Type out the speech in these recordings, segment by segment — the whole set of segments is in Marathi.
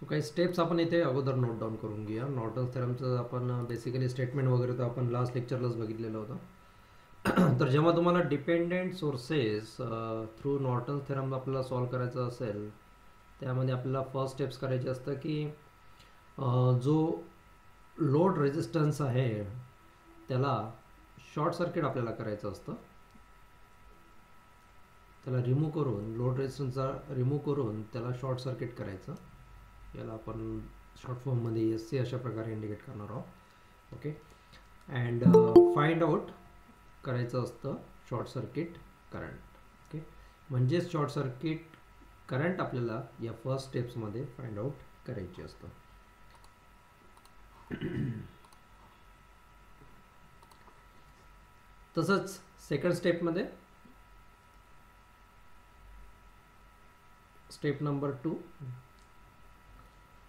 सो काही स्टेप्स आपण इथे अगोदर नोट डाऊन करून घेऊया. नॉर्टन्स थेरमचं आपण बेसिकली स्टेटमेंट वगैरे तर आपण लास्ट लेक्चरलाच बघितलेलं होतं. तर जेव्हा तुम्हाला dependent sources through Norton's theorem आपल्याला सॉल्व करायचं असेल, त्यामध्ये आपल्याला फर्स्ट स्टेप्स करायचे असतं की जो लोड रेजिस्टन्स आहे त्याला शॉर्ट सर्किट आपल्याला करायचं असतं. त्याला रिमूव्ह करून, लोड रेजिस्टन्सचा रिमूव्ह करून त्याला शॉर्ट सर्किट करायचं. याला आपण शॉर्ट फॉर्ममध्ये एस सी अशा प्रकारे इंडिकेट करणार आहोत. ओके. अँड फाइंड आउट करायचं असतं शॉर्ट सर्किट करंट. ओके. म्हणजेच शॉर्ट सर्किट करंट आपल्याला या फर्स्ट स्टेप्समध्ये फाइंड आउट करायचे असतं. तसंच सेकंड स्टेपमध्ये step number 2.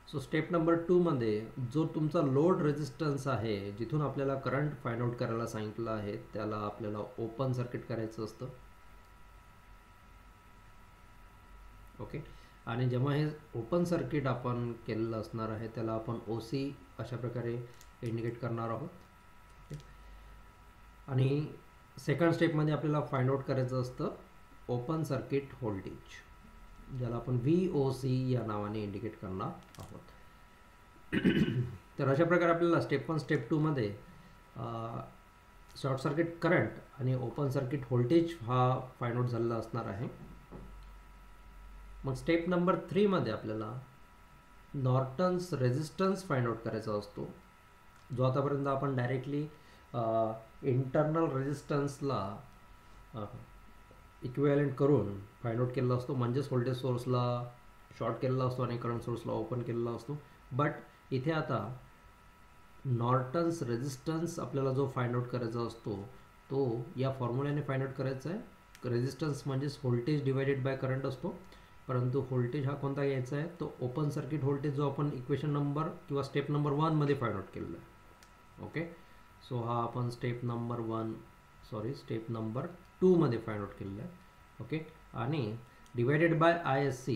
So step number 2 मध्ये जो तुमचा लोड रेजिस्टन्स आहे, जिथून आपल्याला करंट फाइंड आउट करायला सांगितलं आहे, त्याला आपल्याला ओपन सर्किट करायचं असतं. ओके. आणि जेव्हा हे ओपन सर्किट आपण केलेलं असणार आहे त्याला आपण ओ सी अशा प्रकारे इंडिकेट करणार आहोत. आणि सेकंड स्टेपमध्ये आपल्याला फाइंड आउट करायचं असतं ओपन सर्किट व्होल्टेज, ज्याला आपण VOC या नावाने इंडिकेट करणार आहोत. तर अशा प्रकारे आपल्याला स्टेप 1 स्टेप 2 मध्ये शॉर्ट सर्किट करंट आणि ओपन सर्किट व्होल्टेज हा फाइंड आउट झालेला असणार आहे. मग स्टेप नंबर 3 मध्ये आपल्याला नॉर्टन्स रेजिस्टन्स फाइंड आउट करायचा असतो, जो आतापर्यंत आपण डायरेक्टली इंटरनल रेजिस्टन्सला इक्विव्हॅलेंट करून फाइंड आउट केलेला असतो. म्हणजेच व्होल्टेज सोर्सला शॉर्ट केलेला असतो आणि करंट सोर्सला ओपन केलेला असतो. बट इथे आता नॉर्टन्स रेजिस्टन्स आपल्याला जो फाइंड आउट करायचा असतो तो या फॉर्म्युल्याने फाइंड आउट करायचा आहे. रेजिस्टन्स म्हणजेच व्होल्टेज डिवायडेड बाय करंट असतो, परंतु व्होल्टेज हा कोणता घ्यायचा आहे, तो ओपन सर्किट व्होल्टेज जो आपण इक्वेशन नंबर किंवा स्टेप नंबर 1 मध्ये फाइंड आउट केलेला आहे. ओके. सो हा आपण स्टेप नंबर 2 मध्ये फाइंड आउट केलेला आहे. ओके. आणि डिवायडेड बाय ISC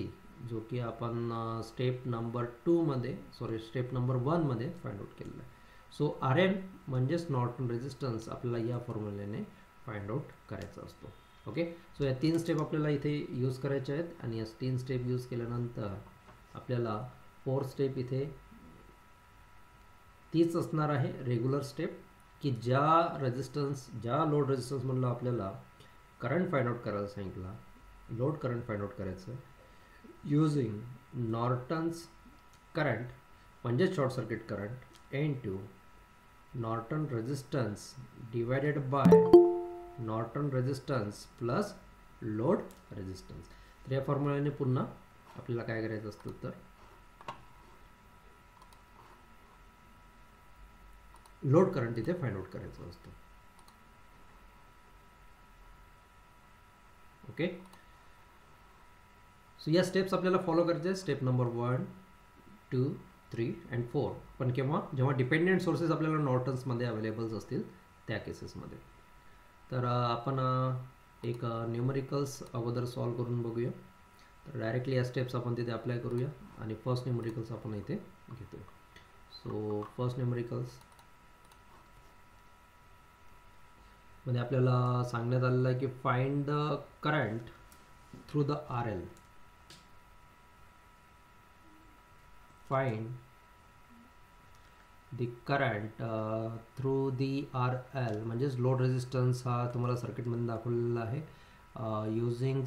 जो की आपण स्टेप नंबर 1 मध्ये फाइंड आउट केलेला आहे. सो RN म्हणजेच नॉर्टन रेजिस्टन्स आपल्याला या फॉर्म्युल्याने फाइंड आउट करायचा असतो. ओके. सो या 3 स्टेप आपल्याला इथे यूज करायच्या आहेत. आणि या 3 स्टेप यूज केल्यानंतर आपल्याला 4th स्टेप इथे तीच असणार आहे, रेग्युलर स्टेप, की ज्या लोड रेजिस्टन्स म्हणलं आपल्याला करंट फाइंड आउट करायला सांगितला, लोड करंट फाइंड आउट करायचं युजिंग नॉर्टन्स करंट म्हणजेच short circuit current into Norton resistance divided by Norton resistance plus load resistance. तर या फॉर्म्युल्याने पुन्हा आपल्याला काय करायचं असतं, तर लोड करंट इथे फाइंड आउट करायचं असतं. ओके. सो या स्टेप्स आपल्याला फॉलो करायचे आहेत. Step number 1, 2, 3 and 4. पण जेव्हा डिपेंडेंट सोर्सेस आपल्याला नॉर्टन्समध्ये अवेलेबल्स असतील त्या केसेसमध्ये. तर आपण एक न्यूमरिकल्स अगोदर सॉल्व करून बघूया. तर डायरेक्टली या स्टेप्स आपण तिथे अप्लाय करूया आणि फर्स्ट न्यूमरिकल्स आपण इथे घेतो. सो फर्स्ट न्यूमरिकल्स मध्ये आपल्याला सांगण्यात आलेलं आहे की find the current through the RL. Find the current through the RL म्हणजेच लोड रेजिस्टन्स हा तुम्हाला सर्किटमध्ये दाखवलेला आहे युजिंग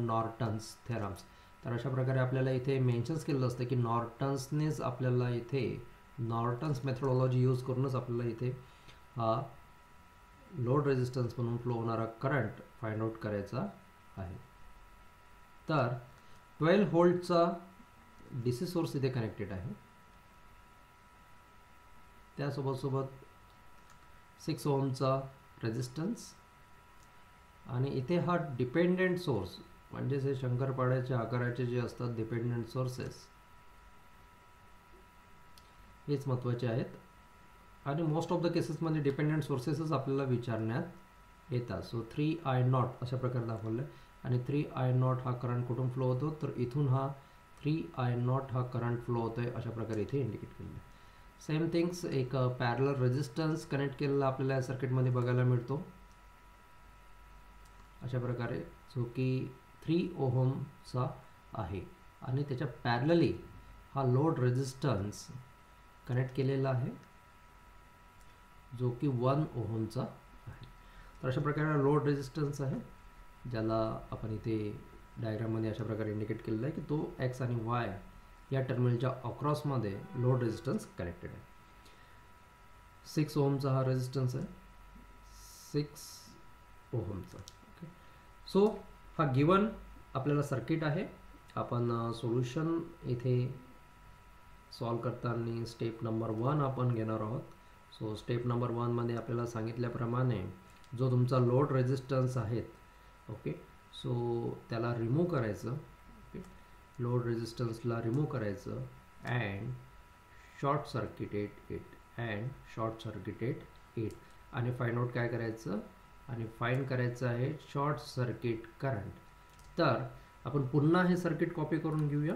नॉर्टन्स थेरम्स. तर अशा प्रकारे आपल्याला इथे मेन्शन्स केलेलं असतं की नॉर्टन्सनेच आपल्याला इथे नॉर्टन्स मेथडॉलॉजी यूज करूनच आपल्याला इथे हा लोड रेजिस्टन्स म्हणून फ्लो होणारा करंट फाइंड आउट करायचा आहे. तर 12 व्होल्टचा DC सोर्स इथे कनेक्टेड आहे, त्यासोबत 6 ओहमचा रेजिस्टन्स, आणि इथे हा डिपेंडेंट सोर्स म्हणजेच हे शंकरपाड्याच्या आकाराचे जे असतात डिपेंडेंट सोर्सेस हेच महत्त्वाचे आहेत. आणि मोस्ट ऑफ द केसेसमध्ये डिपेंडेंट सोर्सेसच आपल्याला विचारण्यात येतात. सो 3I0 अशा प्रकारे दाखवलं आहे. आणि 3I0 हा करंट कुठून फ्लो होतो, तर इथून हा 3I0 हा करंट फ्लो होतो आहे अशा प्रकारे इथे इंडिकेट केलेलं आहे. सेम थिंग्स एक पॅरलल रेजिस्टन्स कनेक्ट केलेला आपल्याला या सर्किटमध्ये बघायला मिळतो अशा प्रकारे, जो की 3 ओहमचा आहे आणि त्याच्या पॅरलली हा लोड रेजिस्टन्स कनेक्ट केलेला आहे जो की 1 ओहमचा आहे. तर अशा प्रकारे लोड रेजिस्टन्स आहे ज्याला आपण इथे डायग्राममध्ये अशा प्रकारे इंडिकेट केलेला आहे की तो एक्स आणि वाय या टर्मिनलच्या अक्रॉसमध्ये लोड रेजिस्टन्स कनेक्टेड आहे. 6 ओहमचा हा रेजिस्टन्स आहे, 6 ओहमचा. ओके, सो हा गिवन आपल्याला सर्किट आहे. आपण सोल्युशन इथे सॉल्व करताना स्टेप नंबर 1 आपण घेणार आहोत. सो स्टेप नंबर 1 मध्ये आपल्याला सांगितल्याप्रमाणे जो तुमचा लोड रेजिस्टन्स आहेत, ओके, सो त्याला रिमूव्ह करायचं. ओके, लोड रेजिस्टन्सला रिमूव्ह करायचं अँड शॉर्ट सर्किटेड इट आणि फाइंड आउट काय करायचं आणि फाइंड करायचं आहे शॉर्ट सर्किट करंट. तर आपण पुन्हा हे सर्किट कॉपी करून घेऊया.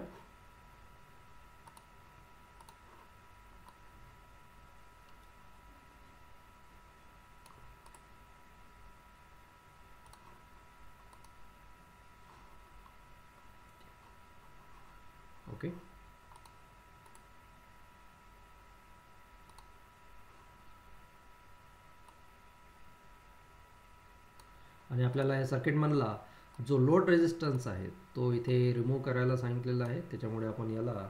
ओके, आणि आपल्याला या सर्किटमधला जो लोड रेजिस्टन्स आहे तो इथे रिमूव्ह करायला सांगितलेला आहे. त्याच्यामुळे आपण याला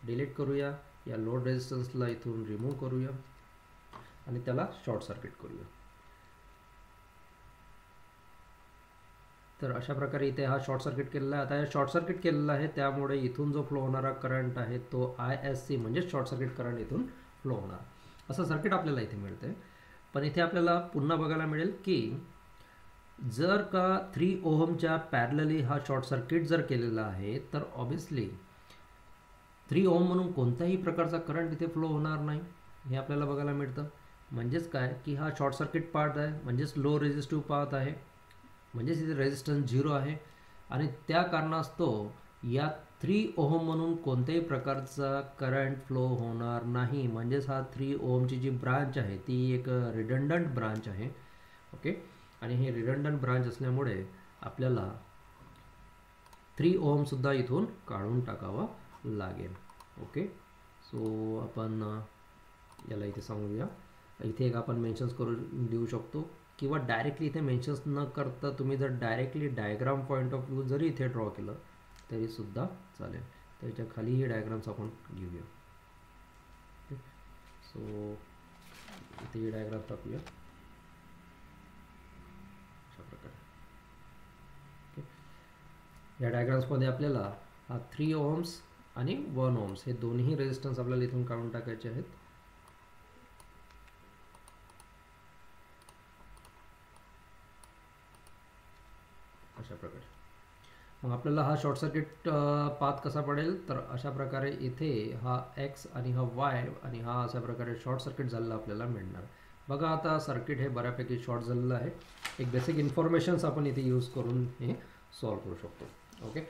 डिलीट करूया, या लोड रेजिस्टन्सला इथून रिमूव्ह करूया आणि त्याला शॉर्ट सर्किट करूया. तर अशा प्रकारे इथे हा शॉर्ट सर्किट केलेला आहे. आता हे शॉर्ट सर्किट केलेला आहे त्यामुळे इथून जो फ्लो होणारा करंट आहे तो ISC म्हणजे शॉर्ट सर्किट करंट इथून फ्लो होणार, असं सर्किट आपल्याला इथे मिळते. पण इथे आपल्याला पुन्हा बघायला मिळेल की जर का 3 ओहमच्या पॅरलली हा शॉर्ट सर्किट जर केलेला आहे तर ऑब्वियसली 3 ओहम म्हणून कोणत्याही प्रकारचा करंट इथे फ्लो होणार नाही हे आपल्याला बघायला मिळतं. म्हणजेच काय की हा शॉर्ट सर्किट पार्ट आहे, म्हणजेच लो रेजिस्टिव्ह पार्ट आहे, म्हणजेच इथे रेजिस्टन्स 0 आहे आणि त्या कारणास्तव या 3 ओहम म्हणून कोणत्याही प्रकारचा करंट फ्लो होणार नाही. म्हणजेच हा 3 ओहमची जी ब्रांच आहे ती एक रिडंडंट ब्रांच आहे. ओके, आणि हे रिडंडंट ब्रांच असल्यामुळे आपल्याला 3 ओहम सुद्धा इथून काढून टाकावा लागेल. ओके, सो आपण याला इथे सांगूया. इथे एक आपण मेन्शन्स करून देऊ शकतो किंवा डायरेक्टली इथे मेन्शन्स न करता तुम्ही जर directly diagram point of view जरी इथे ड्रॉ केलं तरी सुद्धा चालेल. त्याच्या खाली ही डायग्राम्स आपण घेऊया. ओके, सो इथे ही डायग्राम टाकूया अशा प्रकारे. ओके, या डायग्राम्समध्ये आपल्याला हा 3 ओहम्स आणि 1 ओहम्स हे दोन्ही रेजिस्टन्स आपल्याला इथून काढून टाकायचे आहेत. अशा प्रकारे मग आपल्याला हा शॉर्ट सर्किट पाथ कसा पडेल तर अशा प्रकारे इथे हा एक्स आणि हा वाय आणि हा अशा प्रकारे शॉर्ट सर्किट झालेला आपल्याला मिळणार. बघा आता सर्किट हे बऱ्यापैकी शॉर्ट झालेलं आहे. एक बेसिक इन्फॉर्मेशन्स आपण इथे यूज करून हे सॉल्व करू शकतो. ओके,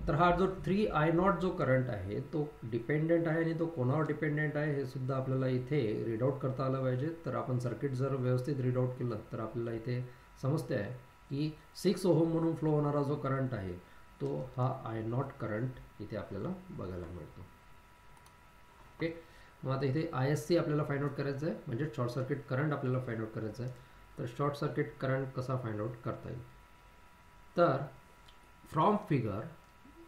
तर हा जो 3I0 जो करंट आहे तो डिपेंडेंट आहे आणि तो कोणावर डिपेंडेंट आहे हे सुद्धा आपल्याला इथे रीड आउट करता आलं पाहिजे. तर आपण सर्किट जर व्यवस्थित रीड आउट केलं तर आपल्याला इथे समजते आहे की 6 ओहम म्हणून फ्लो होणारा जो करंट आहे तो हा I0 करंट इथे आपल्याला बघायला मिळतो. ओके, मग आता इथे ISC आपल्याला फाइंड आउट करायचं आहे, म्हणजे शॉर्ट सर्किट करंट आपल्याला फाइंड आउट करायचं आहे. तर शॉर्ट सर्किट करंट कसा फाइंड आउट करता येईल तर फ्रॉम फिगर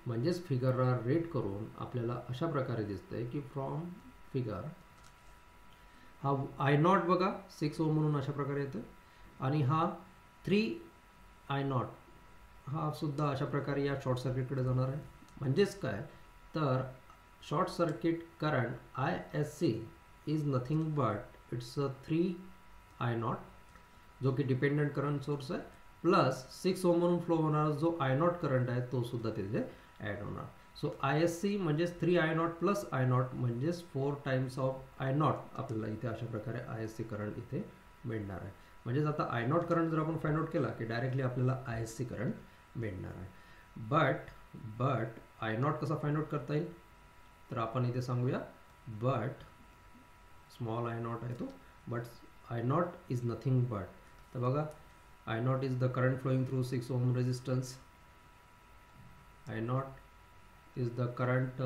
म्हणजेच फिगरला रेट करून आपल्याला अशा प्रकारे दिसतंय की फ्रॉम फिगर हा I0 बघा 6 ओहम म्हणून अशा प्रकारे येतो आणि हा 3I0 हा सुद्धा अशा प्रकारे या शॉर्ट सर्किटकडे जाणार आहे. म्हणजेच काय तर short circuit current ISC is nothing but it's 3I0 जो की डिपेंडंट करंट सोर्स आहे प्लस 6 ओहम म्हणून फ्लो होणारा जो I0 करंट आहे तो सुद्धा तिथे ॲड होणार. सो ISC म्हणजेच 3I0 प्लस I0 म्हणजेच 4 टाइम्स ऑफ I0 आपल्याला इथे अशा प्रकारे ISC करंट इथे मिळणार आहे. म्हणजेच आता I0 करंट जर आपण फाइंड आउट केला की डायरेक्टली आपल्याला ISC करंट मिळणार आहे. बट आय नॉट कसा फाइंड आउट करता येईल, तर आपण इथे सांगूया बट स्मॉल आय नॉट आहे तो, but I not is nothing but. तर बघा I not is the current flowing through 6 ohm resistance. I not is the current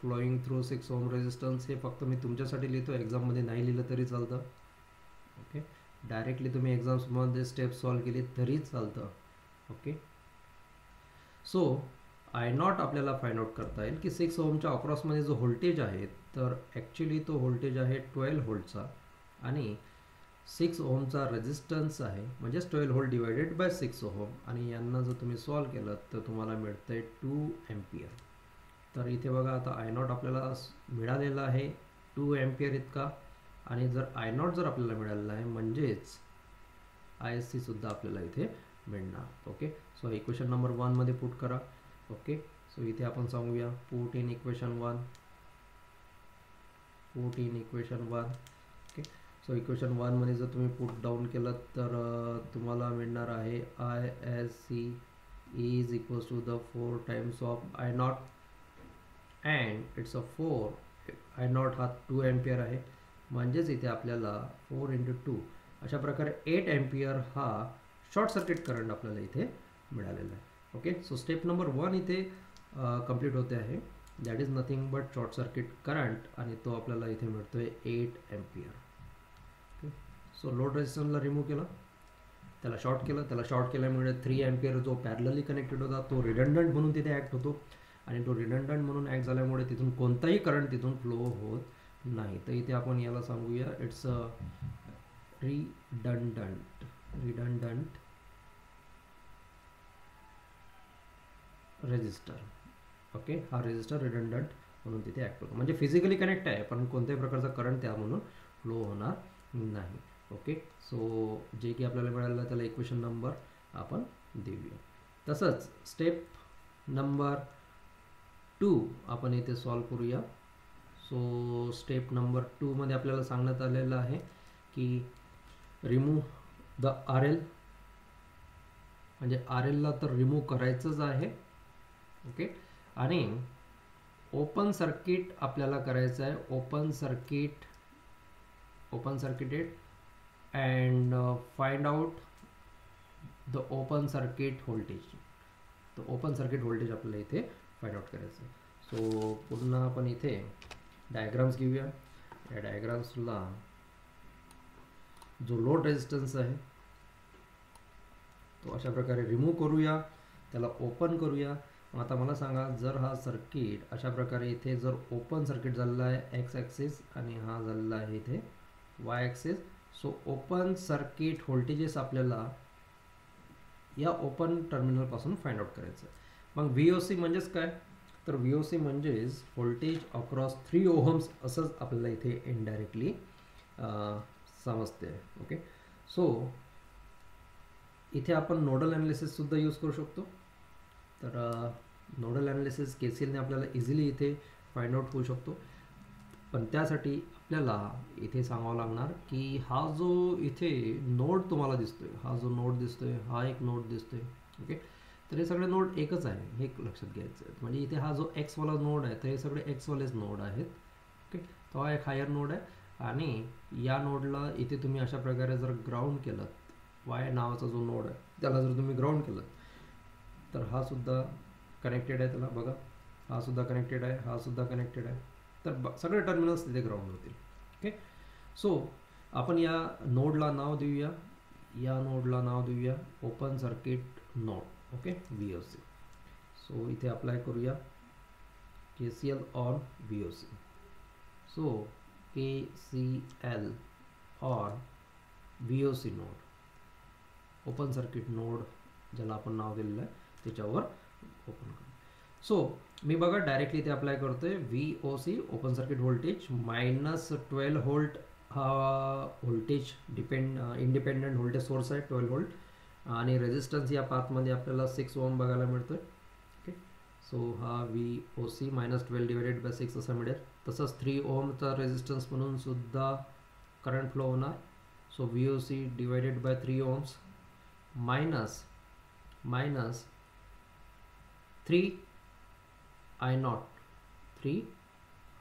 flowing through 6 ohm resistance. हे फक्त मी तुमच्यासाठी लिहितो, एक्झाममध्ये नाही लिहिलं तरी चालतं. ओके, डायरेक्टली तुम्ही एक्झाम्समध्ये स्टेप सॉल्व केली तरी चालतं. ओके, सो आय नॉट आपल्याला फाइंड आउट करता येईल की 6 ओमच्या अक्रॉसमध्ये जो व्होल्टेज आहे, तर ॲक्च्युली तो व्होल्टेज आहे 12 व्होल्टचा आणि 6 ओमचा रेजिस्टन्स आहे, म्हणजेच 12 व्होल्ट डिवायडेड बाय 6 ओम. आणि यांना जर तुम्ही सॉल्व केलं तर तुम्हाला मिळतं आहे 2 एम्पियर. तर इथे बघा आता आय नॉट आपल्याला मिळालेला आहे 2 एम्पियर इतका, आणि जर आय नॉट जर आपल्याला मिळालेला आहे म्हणजेच आय एस सीसुद्धा आपल्याला इथे मिळणार. ओके, सो इक्वेशन नंबर 1 मध्ये पुट करा. ओके, सो इथे आपण सांगूया put in equation 1, put in equation 1. Okay, so equation 1 मध्ये जर तुम्ही पुट डाऊन केलं तर तुम्हाला मिळणार आहे I S C is equals to the 4 times of I naught and it's a 4. I naught हा 2 एम्पियर आहे, म्हणजेच इथे आपल्याला 4 × 2 अशा प्रकारे 8 एम्पियर हा शॉर्ट सर्किट करंट आपल्याला इथे मिळालेला आहे. ओके, सो स्टेप नंबर 1 इथे कंप्लीट होते आहे. That is nothing but short circuit current, आणि तो आपल्याला इथे मिळतो आहे 8 एम्पियर. ओके, सो लोड रेजिस्टन्सला रिमूव्ह केलं, त्याला शॉर्ट केलं, त्याला शॉर्ट केल्यामुळे 3 एम्पियर जो पॅरलली कनेक्टेड होता तो रिडंडंट म्हणून तिथे ॲक्ट होतो, आणि तो रिडंडंट म्हणून ॲक्ट झाल्यामुळे तिथून कोणताही करंट तिथून फ्लो होत नाही. तर इथे आपण याला सांगूया it's a redundant register. Okay, हा रेजिस्टर रिडंडंट म्हणून तिथे ॲक्ट होतो, म्हणजे फिजिकली कनेक्ट आहे पण कोणत्याही प्रकारचा करंट त्यामधून फ्लो होणार नाही. ओके, सो जे की आपल्याला मिळालं त्याला इक्वेशन नंबर आपण देऊया. तसंच स्टेप नंबर 2 आपण इथे सॉल्व करूया. सो स्टेप नंबर 2 मध्ये आपल्याला सांगण्यात आलेलं आहे की रिमूव्ह द आर एल, म्हणजे आर एलला तर रिमूव्ह करायचंच आहे. ओके, आणि ओपन सर्किट आपल्याला करायचं आहे, open circuited and find out the open circuit voltage. तर ओपन सर्किट व्होल्टेज आपल्याला इथे फाइंड आउट करायचं आहे. सो पुन्हा आपण इथे डायग्राम्स घेऊया. या डायग्राम्सला जो लोड रेजिस्टन्स आहे तो अशा प्रकारे रिमूव्ह करूया, त्याला ओपन करूया. आता मला सांगा, जर हा सर्किट अशा प्रकारे इथे जर ओपन सर्किट झालेला आहे एक्स ॲक्सिस आणि हा झालेला आहे इथे Y axis, so open circuit voltages आपल्याला या ओपन टर्मिनलपासून फाइंड आउट करायचं आहे. मग व्ही ओ सी म्हणजेच काय, तर व्ही ओ सी म्हणजेच व्होल्टेज अक्रॉस 3 ओहम्स असंच आपल्याला इथे इनडायरेक्टली समजते. ओके, सो इथे आपण नोडल ॲनालिसिससुद्धा यूज करू शकतो. तर नोडल ॲनालिसिस KCLने आपल्याला इझिली इथे फाइंड आउट होऊ शकतो, पण त्यासाठी आपल्याला इथे सांगावं लागणार की हा जो इथे नोड तुम्हाला दिसतोय, हा जो नोड दिसतोय, हा एक नोड दिसतोय. ओके, तर हे सगळे नोड एकच आहे, हे लक्षात घ्यायचं आहे. म्हणजे इथे हा जो एक्सवाला नोड आहे तर हे सगळे एक्सवालेच नोड आहेत. ओके, तो हा एक हायर नोड आहे, आणि या नोडला इथे तुम्ही अशा प्रकारे जर ग्राउंड केलं, वाय नावाचा जो नोड आहे त्याला जर तुम्ही ग्राउंड केलं तर हा सुद्धा कनेक्टेड आहे, त्याला बघा हा सुद्धा कनेक्टेड आहे, हा सुद्धा कनेक्टेड आहे, तर सगळे टर्मिनल्स तिथे ग्राउंड होतील. ओके, सो आपण या नोडला नाव देऊया, या नोडला नाव देऊया open circuit node. Okay, VOC. So इथे अप्लाय करूया KCL on VOC. So KCL on VOC node, open circuit node ज्याला आपण नाव दिलेलं आहे त्याच्यावर ओपन करू. सो मी बघा डायरेक्टली इथे अप्लाय करतोय VOC open circuit voltage -12 volt हा व्होल्टेज इंडिपेंडंट व्होल्टेज सोर्स आहे 12 व्होल्ट, आणि रेजिस्टन्स या पाथमध्ये आपल्याला 6 ओम बघायला मिळतोय. ओके, सो हा VOC -12 डिवायडेड बाय 6 असा मिळेल. तसंच 3 ओमचा रेजिस्टन्स म्हणून सुद्धा करंट फ्लो होणार. So VOC divided by 3 ohms minus 3 I naught 3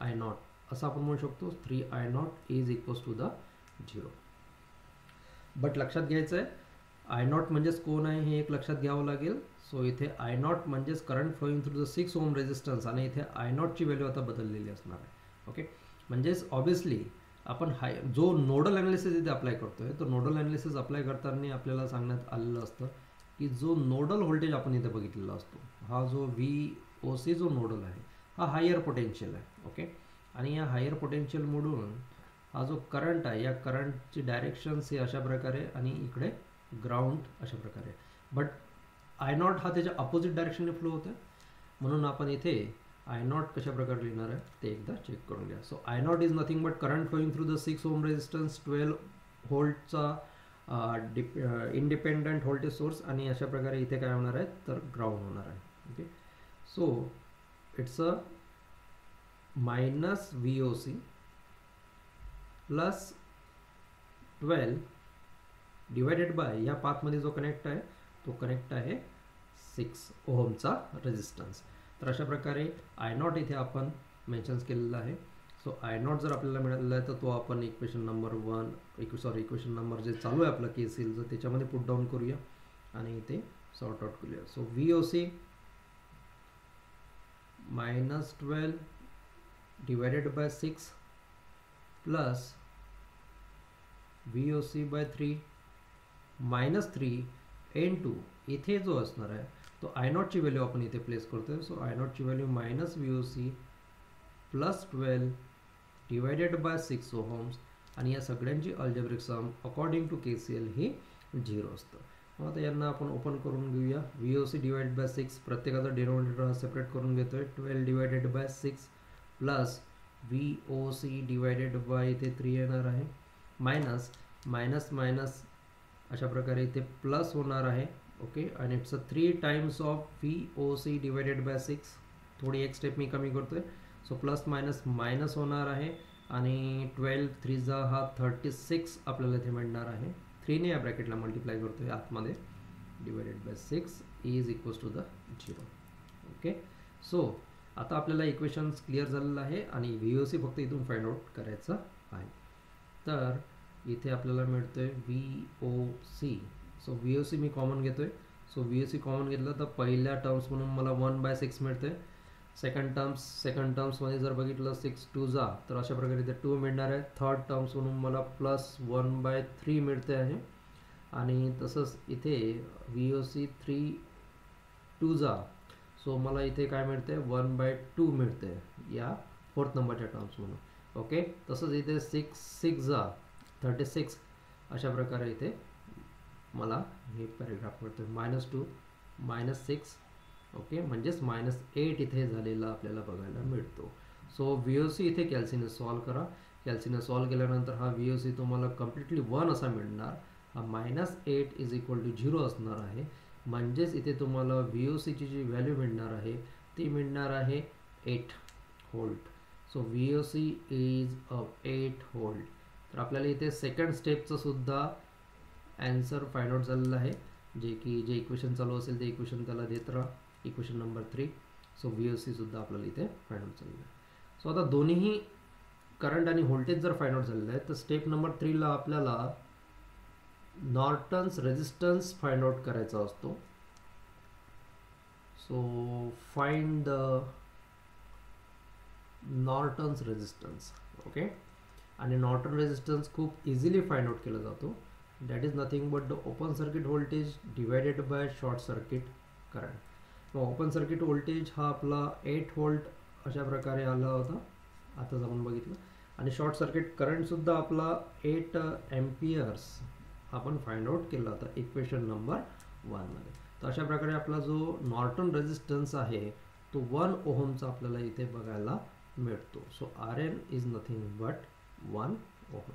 I naught असं आपण म्हणू शकतो. 3 I not is equals to the 0. But लक्षात घ्यायचं आहे आय नॉट म्हणजेच कोण आहे हे एक लक्षात घ्यावं लागेल. सो इथे आय नॉट म्हणजेच current flowing through the 6 ohm resistance आणि इथे आय नॉटची व्हॅल्यू आता बदललेली असणार आहे. ओके, म्हणजेच ऑब्विसली आपण जो नोडल ॲनालिसिस इथे अप्लाय करतोय तो नोडल ॲनालिसिस अप्लाय करताना आपल्याला सांगण्यात आलेलं असतं की जो नोडल व्होल्टेज आपण इथे बघितलेला असतो हा जो VOC जो नोडल आहे हा हायर पोटेन्शियल आहे. ओके, आणि या हायर पोटेन्शियलमधून हा जो करंट आहे या करंटची डायरेक्शन्स हे अशा प्रकारे आणि इकडे ग्राउंड अशा प्रकारे. बट आय नॉट हा त्याच्या अपोजिट डायरेक्शनने फ्लो होतो म्हणून आपण इथे आय नॉट कशा प्रकारे लिहिणार आहे ते एकदा चेक करून घ्या. So I not is nothing but current flowing through the 6 ohm resistance 12 व्होल्टचा इंडिपेंडंट व्होल्टेज सोर्स आणि अशा प्रकारे इथे काय होणार आहे तर ग्राउंड होणार आहे. Okay, so it's a minus VOC plus 12 divided bye या पाथमध्ये जो कनेक्ट आहे तो कनेक्ट आहे 6 ओहमचा रेजिस्टन्स. तर अशा प्रकारे आय नॉट इथे आपण मेन्शन्स केलेला आहे. सो आय नॉट जर आपल्याला मिळालेला आहे तर तो आपण इक्वेशन नंबर जे चालू आहे आपलं KCLचं त्याच्यामध्ये पुट डाऊन करूया आणि इथे सॉर्ट आउट करूया. So VOC minus 12 divided by 6 plus VOC by 3 minus 3 N2 इथे जो असणार आहे तो आय नॉटची व्हॅल्यू आपण इथे प्लेस करतोय. सो आय नॉटची value minus VOC plus 12 divided by 6 ohms आणि या सगळ्यांची algebraic sum according to KCL ही 0 असतं. मग आता यांना आपण ओपन करून घेऊया. VOC डिवाइड बाय 6 प्रत्येकाचा डिनोमिनेटर हा सेपरेट करून घेतोय. 12 divided by 6 plus VOC divided bye इथे 3 येणार आहे मायनस मायनस मायनस अशा प्रकारे इथे प्लस होणार आहे. ओके, आणि it's a 3 times of VOC divided by 6. थोडी एक स्टेप मी कमी करतोय. सो प्लस मायनस मायनस होणार आहे आणि 12 3 हा 36 आपल्याला इथे मिळणार आहे. 3ने या ब्रॅकेटला मल्टिप्लाय करतोय आतमध्ये divided by 6 is equals to the 0. Okay, so आता आपल्याला इक्वेशन्स क्लिअर झालेलं आहे आणि VOC फक्त इथून फाइंड आउट करायचं आहे. तर इथे आपल्याला मिळतोय VOC. सो VOC मी कॉमन घेतोय. सो VOC कॉमन घेतलं तर पहिल्या टर्म्स म्हणून मला 1/6 मिळते. सेकंड टर्म्समध्ये जर बघितलं 6 2 तर अशा प्रकारे इथे 2 मिळणार आहे. थर्ड टर्म्स म्हणून मला प्लस 1/3 मिळते आहे आणि तसंच इथे VOC 3 2 सो मला इथे काय मिळते 1/2 मिळते या फोर्थ नंबरच्या टर्म्स म्हणून. ओके, तसंच इथे 6 36 अशा प्रकारे इथे मला हे पॅरेग्राफ मिळतो -2 -6. ओके, म्हणजेच -8 इथे झालेला आपल्याला बघायला मिळतो. सो VOC इथे कॅल्सीने सॉल्व करा. कॅल्सीने सॉल्व केल्यानंतर हा VOC तुम्हाला कम्प्लिटली 1 असा मिळणार. हा -8 इज इक्वल टू 0 असणार आहे. म्हणजेच इथे तुम्हाला VOC ची जी व्हॅल्यू मिळणार आहे ती मिळणार आहे 8 volt. So VOC is 8 volt. तर आपल्याला इथे सेकंड स्टेपचं सुद्धा आन्सर फाइंड आउट झालेलं आहे. जे इक्वेशन चालू असेल ते इक्वेशन त्याला देत राहा. Equation number 3. सो VOC सुद्धा आपल्याला इथे फाइंड आउट झालेलं आहे. सो आता दोन्ही करंट आणि व्होल्टेज जर फाइंड आउट झालेलं आहे तर स्टेप नंबर 3 ला आपल्याला नॉर्टन्स रेजिस्टन्स फाइंड आउट करायचा असतो. So find the Norton's resistance. Okay, आणि नॉर्टन रेजिस्टन्स खूप इझिली फाइंड आउट केला जातो. That is nothing but the open circuit voltage divided by short circuit current. मग ओपन सर्किट व्होल्टेज हा आपला 8 व्होल्ट अशा प्रकारे आला होता आताच आपण बघितलं. आणि शॉर्ट सर्किट करंटसुद्धा आपला 8 एम्पियर्स आपण फाइंड आउट केला होता इक्वेशन नंबर 1 मध्ये. तर अशा प्रकारे आपला जो नॉर्टन रेजिस्टन्स आहे तो 1 ओहमचा आपल्याला इथे बघायला मिळतो. So RN is nothing but 1 ohm.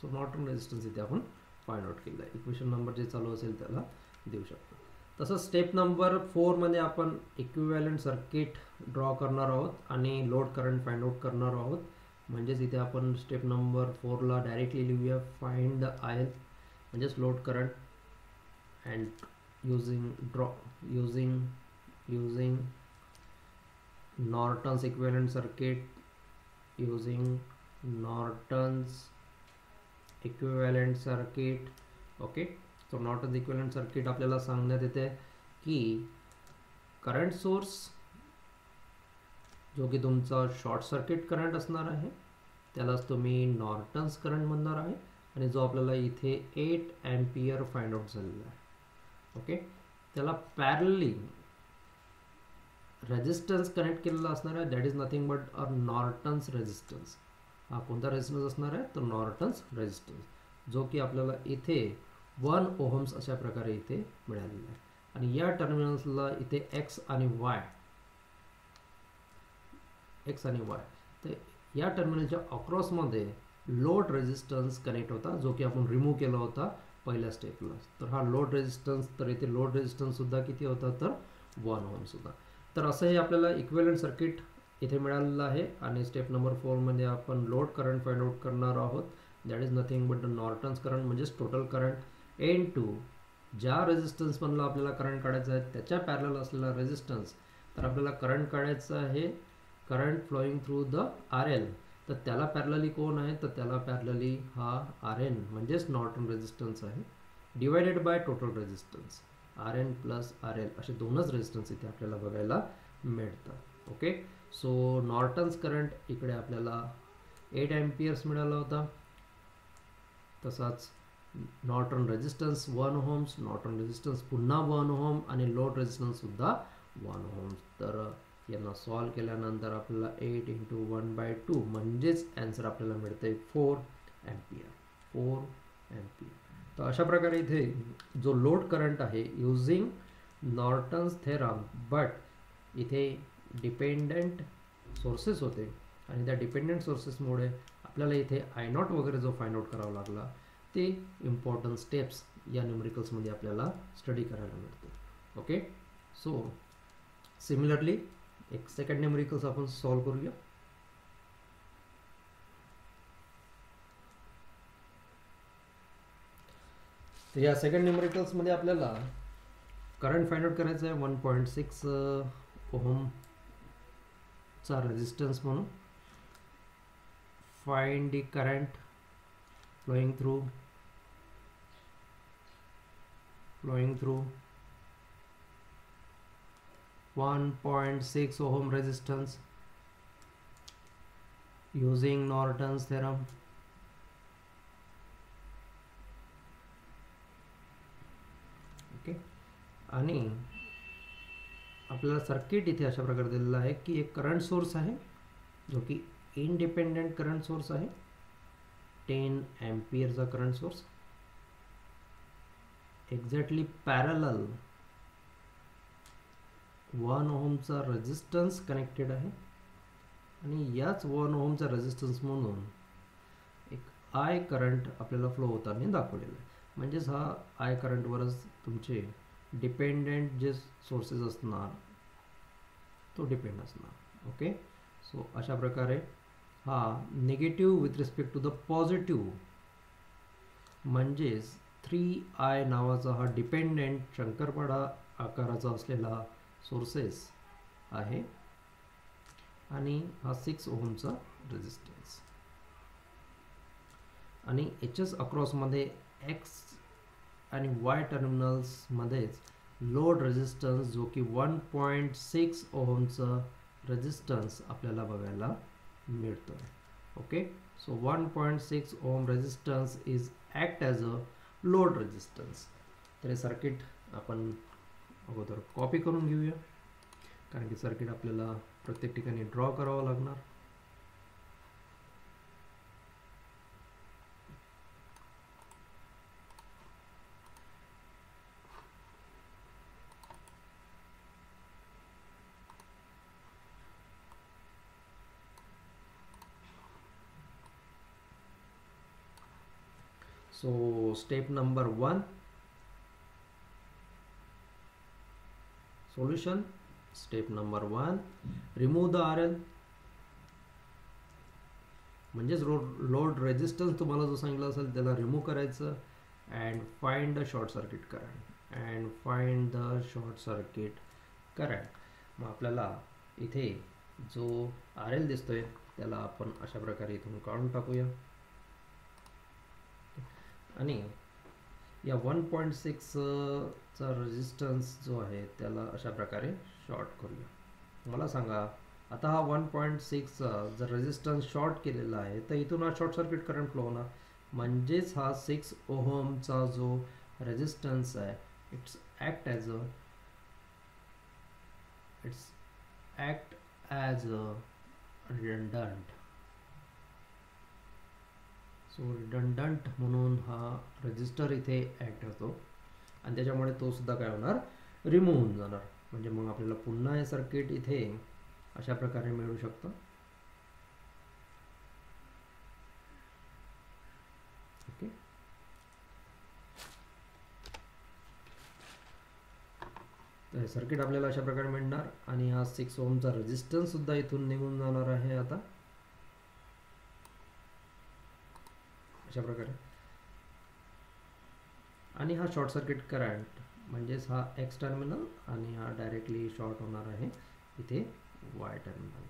So Norton resistance इथे आपण फाइंड आउट केला आहे. इक्वेशन नंबर जे चालू असेल त्याला देऊ शकतो. तसंच स्टेप नंबर 4 मध्ये आपण इक्विव्हॅलंट सर्किट ड्रॉ करणार आहोत आणि लोड करंट फाइंड आउट करणार आहोत. म्हणजेच इथे आपण स्टेप नंबर 4 ला डायरेक्टली लिहूया फाइंड द IL म्हणजेच load current and using Norton's equivalent circuit, using Norton's equivalent circuit. Okay, so Norton's equivalent circuit आपल्याला सांगण्यात येते की करंट सोर्स जो की तुमचा शॉर्ट सर्किट करंट असणार आहे त्यालाच तुम्ही नॉर्टन्स करंट म्हणणार आहे आणि जो आपल्याला इथे 8 एम्पियर फाइंड आउट झालेला आहे. ओके, त्याला पॅरलली रेजिस्टन्स कनेक्ट केलेला असणार आहे, that is nothing but a Norton's resistance. हा कोणता रेजिस्टन्स असणार आहे तर नॉर्टन्स रेजिस्टन्स, जो की आपल्याला इथे 1 ओहम्स अशा प्रकारे इथे मिळालेला आहे. आणि या टर्मिनल्सला इथे एक्स आणि वाय तर या टर्मिनलच्या अक्रॉसमध्ये लोड रेजिस्टन्स कनेक्ट होता, जो की आपण रिमूव्ह केला होता पहिल्या स्टेपला. तर हा लोड रेजिस्टन्स, तर इथे लोड रेजिस्टन्स सुद्धा किती होता तर 1 ओहम सुद्धा. तर असं हे आपल्याला इक्विव्हॅलंट सर्किट इथे मिळालेलं आहे. आणि स्टेप नंबर 4 मध्ये आपण लोड करंट फाइंड आउट करणार आहोत, that is nothing but the Norton's current म्हणजेच टोटल करंट इनटू ज्या रेजिस्टन्स मधला आपल्याला करंट काढायचा आहे त्याच्या पॅरलल असलेला रेजिस्टन्स. तर आपल्याला करंट काढायचं आहे, current flowing through the RL, तर त्याला पॅरलली कोण आहे तर त्याला पॅरलली हा RN म्हणजेच नॉर्टन रेजिस्टन्स आहे, divided by total resistance RN plus RL असे दोनच रेजिस्टन्स इथे आपल्याला बघायला मिळतात. ओके, सो नॉर्टन्स करंट इकडे आपल्याला 8 एम्पियर्स मिळाला होता. तसाच Norton resistance 1 ohms, Norton resistance पुन्हा 1 ओहम आणि लोड रेजिस्टन्स सुद्धा 1 ओहम्स. तर यांना सॉल्व केल्यानंतर आपल्याला 8 इंटू 1/2 म्हणजेच आन्सर आपल्याला मिळते 4 एम्पियर. तर अशा प्रकारे इथे जो लोड करंट आहे युजिंग नॉर्टन्स थेरम, बट इथे डिपेंडेंट सोर्सेस होते आणि त्या डिपेंडेंट सोर्सेसमुळे आपल्याला इथे I0 वगैरे जो फाइंड आउट करावा लागला, ते इम्पॉर्टंट स्टेप्स या न्यूमेरिकल्समध्ये आपल्याला स्टडी करायला मिळते. ओके, सो सिमिलरली एक सेकंड न्यूमेरिकल्स आपण सॉल्व करूया. तर या सेकंड न्यूमेरिकल्समध्ये आपल्याला करंट फाइंड आउट करायचं आहे 1.6 ओहमचा रेजिस्टन्स म्हणून. Find the current flowing through 1.6 ohm resistance using Norton's theorem. Okay, आणि आपल्याला सर्किट इथे अशा प्रकारे दिलेला आहे की एक करंट सोर्स आहे जो की इंडिपेंडेंट करंट सोर्स आहे, 10 एम्पियरचा करंट सोर्स, एक्झॅक्टली पॅरलल 1 ओहमचा रेजिस्टन्स कनेक्टेड आहे आणि याच 1 ओहमचा रेजिस्टन्स म्हणून एक आय करंट आपल्याला फ्लो होताना दाखवलेला आहे. म्हणजेच हा आय करंटवरच तुमचे डिपेंडेंट जे सोर्सेस असणार तो डिपेंड असणार. ओके, सो अशा प्रकारे हा negative with respect to the positive म्हणजेच 3I नावाचा हा डिपेंडेंट शंकरपाडा आकाराचा असलेला सोर्सेस आहे आणि हा 6 ओहमचा रेजिस्टन्स आणि HS अक्रॉसमध्ये X आणि Y टर्मिनल्समध्येच लोड रेजिस्टन्स जो की 1.6 ओहमचा रेजिस्टन्स आपल्याला बघायला मिळतो. Okay, so 1.6 ohm resistance is act as a load resistance. तर हे सर्किट आपण अगोदर कॉपी करून घेऊया, कारण की सर्किट आपल्याला प्रत्येक ठिकाणी ड्रॉ करावं लागणार. So step number 1, solution. Step number 1, remove the RL म्हणजेच लोड रेजिस्टन्स तुम्हाला जो सांगितला असेल त्याला रिमूव्ह करायचं and find the short circuit current. मग आपल्याला इथे जो आर एल दिसतोय त्याला आपण अशा प्रकारे इथून काढून टाकूया आणि या 1.6 चा रेजिस्टन्स जो आहे त्याला अशा प्रकारे शॉर्ट करूया. मला सांगा आता हा 1.6 जर रेजिस्टन्स शॉर्ट केलेला आहे तर इथून हा शॉर्ट सर्किट करंट फ्लो होणार, म्हणजेच हा 6 ओहमचा जो रेजिस्टन्स आहे it's act as a redundant. So redundant म्हणून हा रजिस्टर इथे ॲक्ट होतो आणि त्याच्यामुळे तो सुद्धा काय होणार, रिमूव्ह होऊन जाणार. म्हणजे मग आपल्याला पुन्हा हे सर्किट इथे अशा प्रकारे मिळू शकतं. ओके, तर हे सर्किट आपल्याला अशा प्रकारे मिळणार आणि हा 6 ओहमचा रेजिस्टन्स सुद्धा इथून निघून जाणार आहे आता अशा प्रकारे. आणि हा शॉर्ट सर्किट करंट म्हणजेच हा एक्स टर्मिनल आणि हा डायरेक्टली शॉर्ट होणार आहे इथे वाय टर्मिनल.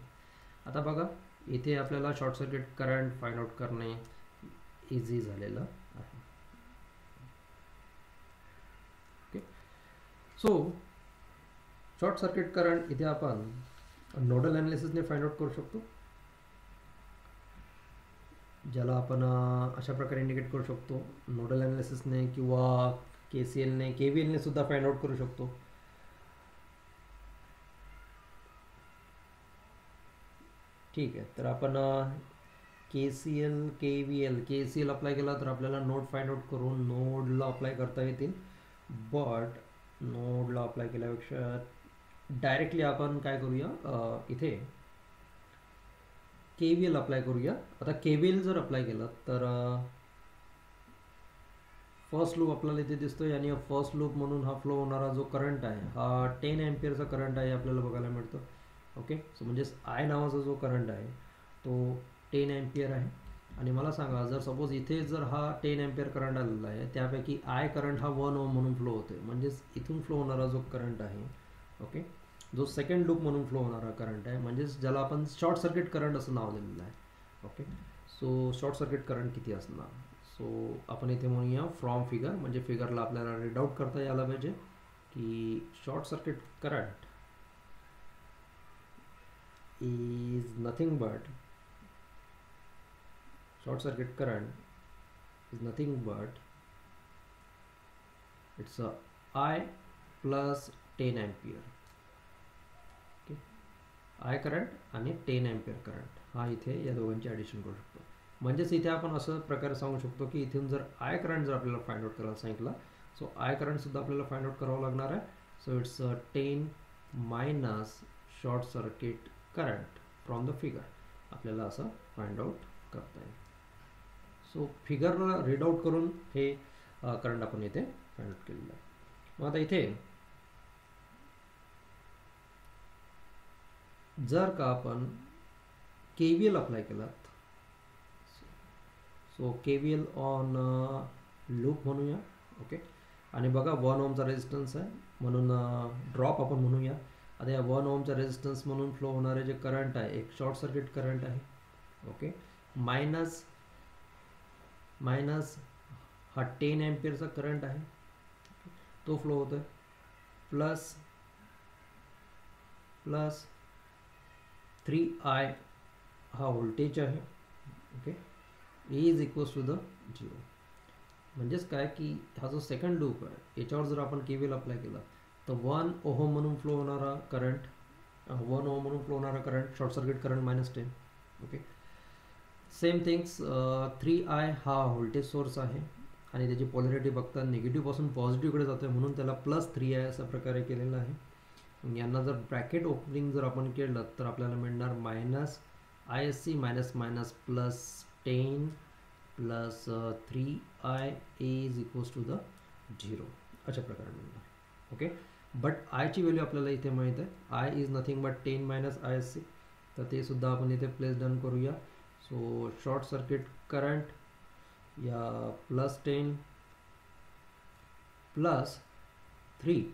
आता बघा इथे आपल्याला short circuit current find out करणे इझी झालेलं आहे. Okay, so short circuit current इथे आपण नोडल ॲनालिसिसने फाइंड आउट करू शकतो, ज्याला आपण अशा प्रकारे इंडिकेट करू शकतो. नोडल ॲनालिसिसने किंवा KCLने KVLने सुद्धा फाइंड आउट करू शकतो. ठीक आहे, तर आपण KCL KCL अप्लाय केला तर आपल्याला नोड फाइंड आउट करून नोडला अप्लाय करता येतील. बट नोडला अप्लाय केल्यापेक्षा डायरेक्टली आपण काय करूया, इथे KVL अप्लाय करूया. आता KVL जर अप्लाय केलं तर फर्स्ट लूप आपल्याला इथे दिसतोय आणि फर्स्ट लूप म्हणून हा फ्लो होणारा जो करंट आहे हा 10 एम्पियरचा करंट आहे आपल्याला बघायला मिळतो. ओके, सो म्हणजेच आय नावाचा जो करंट आहे तो 10 एम्पियर आहे. आणि मला सांगा जर सपोज इथे जर हा 10 एम्पियर करंट आलेला आहे त्यापैकी आय करंट हा 1 ओम म्हणून फ्लो होतोय, म्हणजेच इथून फ्लो होणारा जो करंट आहे, ओके, जो सेकंड लूप म्हणून फ्लो होणारा करंट आहे, म्हणजेच ज्याला आपण शॉर्ट सर्किट करंट असं नाव दिलेलं आहे. Okay, so short circuit current किती असणार. सो आपण इथे म्हणूया फ्रॉम फिगर, म्हणजे फिगरला आपल्याला रीड आउट करता यायला पाहिजे की short circuit current is nothing but short circuit current is nothing but it's a I plus 10 ampere. okay, I current आणि 10 एम्पियर करंट हा इथे या दोघांची ॲडिशन करू शकतो. म्हणजेच इथे आपण असं प्रकारे सांगू शकतो की इथून जर आय करंट जर आपल्याला फाइंड आउट करायला सांगितलं सो आय करंट सुद्धा आपल्याला फाइंड आउट करावं लागणार आहे. So it's 10 minus short circuit current from the figure आपल्याला असं फाइंड आउट करता येईल. सो फिगरला रीड आउट करून हे करंट आपण इथे फाइंड आउट केलेलं आहे. मग आता इथे जर का आपण KVL अप्लाय केलात, सो KVL ऑन लूप म्हणूया. ओके, आणि बघा 1 ओमचा रेजिस्टन्स आहे म्हणून ड्रॉप आपण म्हणूया. आता या 1 ओमचा रेजिस्टन्स म्हणून फ्लो होणारे जे करंट आहे एक शॉर्ट सर्किट करंट आहे. ओके, मायनस हा 10 एम्पियरचा करंट आहे तो फ्लो होतो आहे, प्लस 3I हा व्होल्टेज आहे. Okay, is equals to the 0. म्हणजेच काय की हा जो सेकंड लूप आहे याच्यावर जर आपण KVL अप्लाय केला तर 1 ओहम म्हणून फ्लो होणारा करंट 1 ओहम म्हणून फ्लो होणारा current short circuit current -10. Okay, same things 3I हा व्होल्टेज सोर्स आहे आणि त्याची पॉलॅरिटी बघता निगेटिव्हपासून पॉझिटिव्हकडे जातो आहे म्हणून त्याला +3I अशा प्रकारे केलेलं आहे. यांना जर ब्रॅकेट ओपनिंग जर आपण केलं तर आपल्याला मिळणार -ISC +10 plus 3I is equals to the 0 अशा प्रकारे मिळणार. ओके, बट आयची व्हॅल्यू आपल्याला इथे माहीत आहे, I is nothing but 10 minus ISC, तर ते सुद्धा आपण इथे प्लेस डन करूया. सो शॉर्ट सर्किट करंट या +10 +3,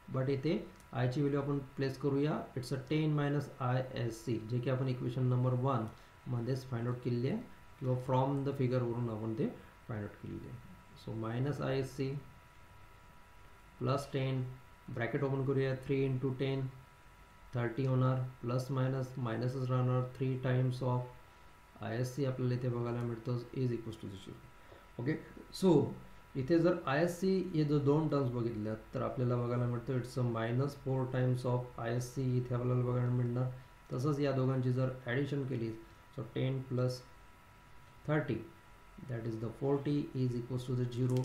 बट इथे आयची व्हॅल्यू आपण प्लेस करूया. It's a 10 minus I S C, जे की आपण इक्वेशन नंबर 1 मध्येच फाइंड आउट केलेली आहे किंवा फ्रॉम द फिगरवरून आपण ते फाइंड आउट केलेली आहे. So minus I S C plus 10, bracket open करूया, 3 इंटू 10 30 होणार, प्लस मायनस मायनसच राहणार, 3 times of I S C आपल्याला इथे बघायला मिळतं is equals to 0. Okay, so इथे जर आय एस सी हे जो दोन टर्म्स बघितल्यात तर आपल्याला बघायला मिळतं it's a -4 times of I S C इथे आपल्याला बघायला मिळणार. तसंच या दोघांची जर ॲडिशन केली so 10 plus 30 that is the 40 is equals to the 0.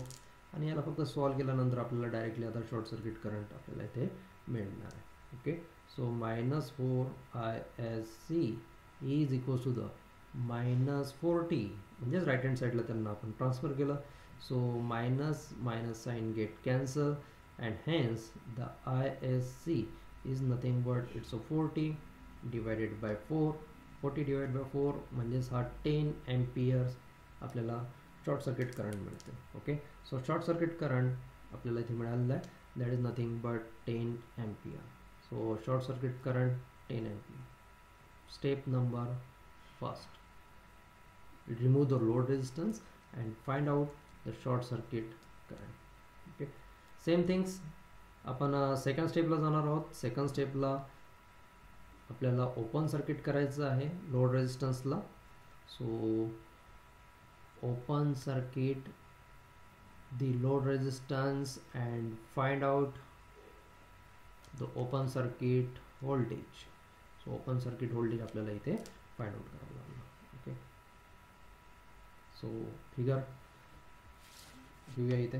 आणि याला फक्त सॉल्व केल्यानंतर आपल्याला डायरेक्टली आता शॉर्ट सर्किट करंट आपल्याला इथे मिळणार आहे. Okay, so -4 I S C is equals to the -40, म्हणजेच राईट हँड साईडला त्यांना आपण ट्रान्सफर केलं. So minus minus sign get cancel and hence the ISC is nothing but it's a 40 divided by 4. 40 divided by 4 म्हणजेच हा 10 amperes आपल्याला शॉर्ट सर्किट करंट मिळते. Okay, so short circuit current आपल्याला इथे मिळालेला आहे that is nothing but 10 ampere. So short circuit current 10 ampere. Step number first, remove the load resistance and find out the short circuit current. Okay, same things आपण सेकंड स्टेपला जाणार आहोत. सेकंड स्टेपला आपल्याला ओपन सर्किट करायचं आहे लोड रेजिस्टन्सला. So open circuit the load resistance and find out the open circuit voltage. So open circuit voltage आपल्याला इथे फाइंड आउट करावं लागणार. ओके, सो फिगर घेऊया. इथे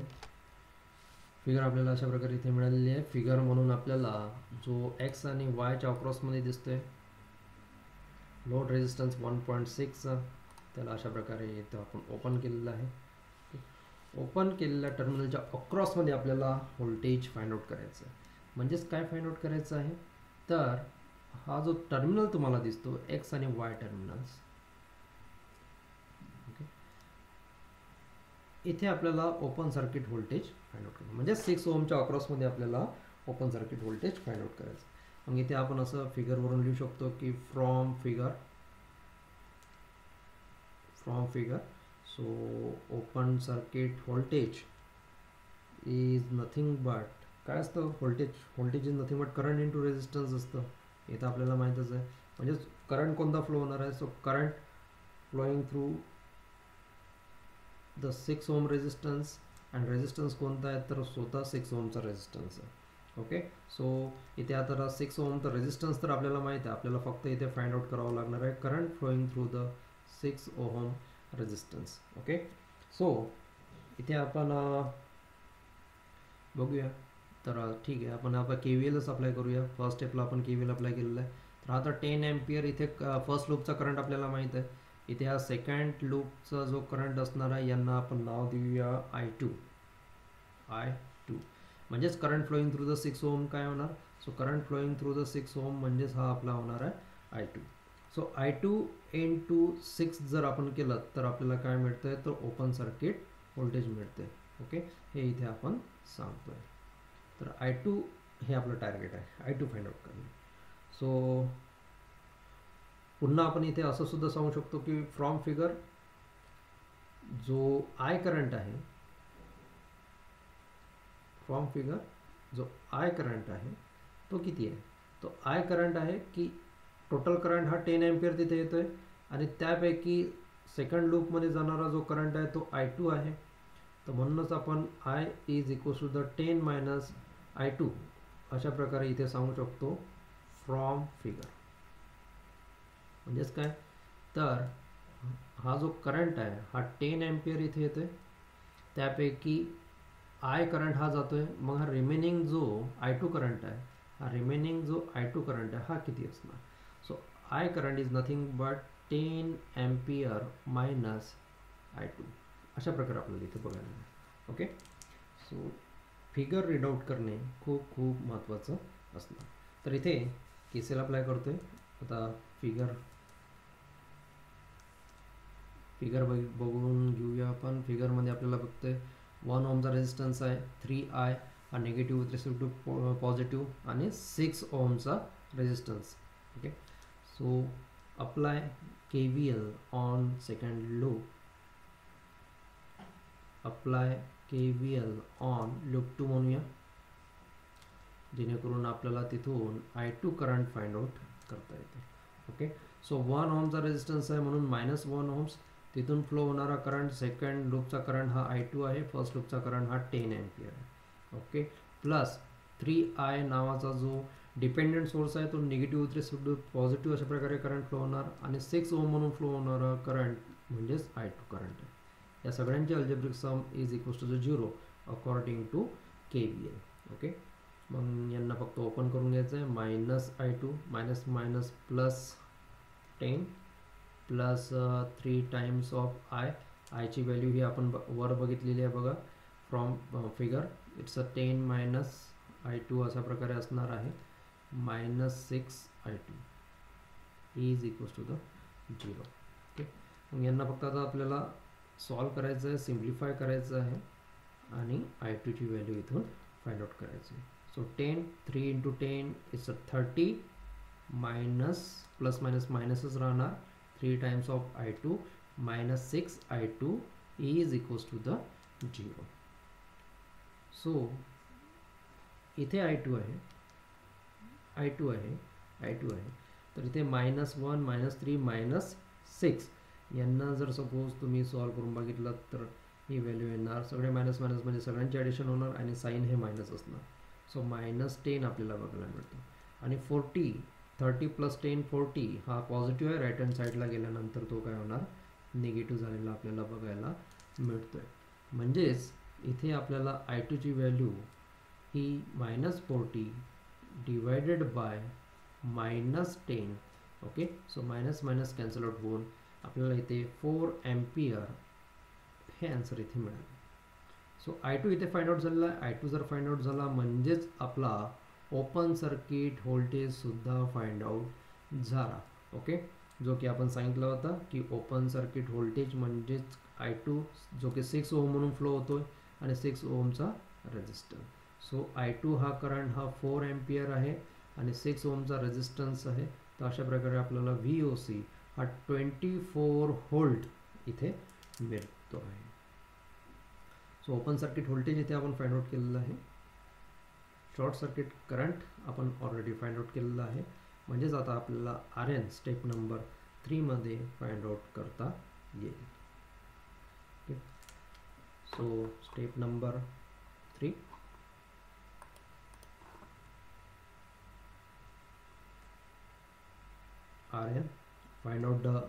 फिगर आपल्याला अशा प्रकारे इथे मिळालेली आहे. फिगर म्हणून आपल्याला जो एक्स आणि वायच्या अक्रॉसमध्ये दिसतोय लोड रेजिस्टन्स 1.6 त्याला अशा प्रकारे इथं आपण ओपन केलेलं आहे. ओपन केलेल्या टर्मिनलच्या अक्रॉसमध्ये आपल्याला व्होल्टेज फाइंड आउट करायचं आहे. म्हणजेच काय फाइंड आउट करायचं आहे तर हा जो टर्मिनल तुम्हाला दिसतो एक्स आणि वाय टर्मिनल्स, इथे आपल्याला open circuit voltage find out करायचं. म्हणजे 6 ओमच्या अक्रॉसमध्ये आपल्याला open circuit voltage find out करायचं. मग इथे आपण असं फिगरवरून लिहू शकतो की from figure so open circuit voltage is nothing but काय असतं voltage is nothing but current into resistance असतं. इथं आपल्याला माहीतच आहे. म्हणजेच करंट कोणता फ्लो होणार आहे. So current flowing through the 6 ohm resistance and resistance कोणता आहे तर स्वतः 6 ओमचा रेजिस्टन्स आहे. ओके, सो इथे आता 6 ओम तर रेजिस्टन्स तर आपल्याला माहीत आहे. आपल्याला फक्त इथे फाइंड आउट करावं लागणार आहे current flowing through the 6 ohm resistance. Okay, so इथे आपण बघूया. तर ठीक आहे, आपण आता KVLच अप्लाय करूया. फर्स्ट स्टेपला आपण KVL अप्लाय केलेलं आहे. तर आता 10 एम्पियर इथे फर्स्ट लूपचा करंट आपल्याला माहीत आहे. इथे हा सेकंड लूपचा जो करंट असणार आहे यांना आपण नाव देऊया I2. म्हणजेच करंट फ्लोईंग थ्रू द 6 ओम काय होणार. So current flowing through the 6 ओम म्हणजेच हा आपला होणार आहे I2. सो I2 इंटू 6 जर आपण केलं तर आपल्याला काय मिळतंय तर ओपन सर्किट व्होल्टेज मिळते. ओके, हे इथे आपण सांगतोय. तर I2 हे आपलं टार्गेट आहे, I2 फाइंड आउट करणे. सो पुन्हा आपण इथे असं सुद्धा सांगू शकतो की फ्रॉम फिगर जो I करंट आहे, फ्रॉम फिगर जो I करंट आहे तो किती आहे. तो I करंट आहे की टोटल करंट हा 10 एम्पियर तिथे येतोय आणि त्यापैकी सेकंड लूपमध्ये जाणारा जो करंट आहे तो I2 आहे. तर म्हणूनच आपण I is equals to the 10 minus I2 अशा प्रकारे इथे सांगू शकतो फ्रॉम फिगर. म्हणजेच काय तर हा जो करंट आहे हा 10 एम्पियर इथे येतोय, त्यापैकी I करंट हा जातोय. मग हा रिमेनिंग जो I2 करंट आहे, हा रिमेनिंग जो I2 करंट आहे हा किती असणार. So I current is nothing but 10 ampere minus I2. अशा प्रकारे आपल्याला इथे बघायला मिळेल. Okay, so figure read out करणे खूप महत्त्वाचं असणार. तर इथे KCL अप्लाय करतोय. आता फिगर बघून घेऊया आपण. फिगरमध्ये आपल्याला बघतोय 1 ओमचा रेजिस्टन्स आहे, 3I हा negative with respect to positive आणि 6 ओमचा resistance. Okay, so apply KVL on second loop. Apply KVL on loop 2 म्हणूया, जेणेकरून आपल्याला तिथून I2 करंट फाइंड आउट करता येते. ओके, सो 1 ओमचा रेजिस्टन्स आहे म्हणून -1 ओम्स. तिथून फ्लो होणारा करंट, सेकंड लूपचा करंट हा I2 आहे, फर्स्ट लूपचा करंट हा 10 एम्पियर आहे. ओके, प्लस 3I नावाचा जो डिपेंडेंट सोर्स आहे तो negative with respect to positive अशा प्रकारे करंट फ्लो होणार, आणि 6 ओम म्हणून फ्लो होणारा करंट म्हणजेच I2 करंट आहे. या सगळ्यांची algebraic sum is equals to 0 according to KVL. Okay, मग यांना फक्त ओपन करून घ्यायचं आहे. -I2 minus minus plus 10 plus 3 times of आयची व्हॅल्यू ही आपण वर बघितलेली आहे बघा from figure. It's 10 minus I2 अशा प्रकारे असणार आहे. -6I2 is equals to the 0. Okay, मग यांना फक्त आता आपल्याला सॉल्व करायचं आहे, सिम्प्लिफाय करायचं आहे आणि I2 ची व्हॅल्यू इथून फाइंड आउट करायची आहे. So 10, 3 into 10 is a 30 minus plus minus minuses राहणार 3 times of I2 minus 6 I2 is equals to the 0. So इथे I2 आहे, I2 आहे, I2 आहे, तर इथे -1 -3 -6 यांना जर सपोज तुम्ही सॉल्व करून बघितलं तर ही व्हॅल्यू येणार. सगळे मायनस मायनस म्हणजे सगळ्यांचे ॲडिशन होणार आणि साईन हे मायनस असणार. सो -10 आपल्याला बघायला मिळतो. आणि 30 प्लस 10 40 हा पॉझिटिव्ह आहे, राईट हँड साईडला गेल्यानंतर तो काय होणार, निगेटिव्ह झालेला आपल्याला बघायला मिळतो आहे. म्हणजेच इथे आपल्याला I2 ची value he -40 divided by -10. Okay, so minus minus cancel out होऊन आपल्याला इथे 4 एम्पियर हे आन्सर इथे मिळालं. सो I2 इथे फाइंड आउट झालेला आहे. I2 जर फाइंड आउट झाला म्हणजेच आपला ओपन सर्किट व्होल्टेज सुद्धा फाइंड आउट झाला. ओके, जो की आपण सांगितलं होतं की ओपन सर्किट व्होल्टेज म्हणजेच I2 जो की 6 ओम म्हणून फ्लो होतोय आणि 6 ओमचा रेजिस्टन्स. सो I2 हा करंट हा 4 एम्पियर आहे आणि 6 ओमचा रेजिस्टन्स आहे. तर अशा प्रकारे आपल्याला VOC हा 24 व्होल्ट इथे मिळतो आहे. सो ओपन सर्किट व्होल्टेज इथे आपण फाइंड आउट केलेलं आहे. शॉर्ट सर्किट करंट आपण ऑलरेडी फाइंड आउट केलेलं आहे. म्हणजेच आता आपल्याला RN स्टेप नंबर 3 मध्ये फाइंड आउट करता येईल. Okay, so step number 3. RN, find out the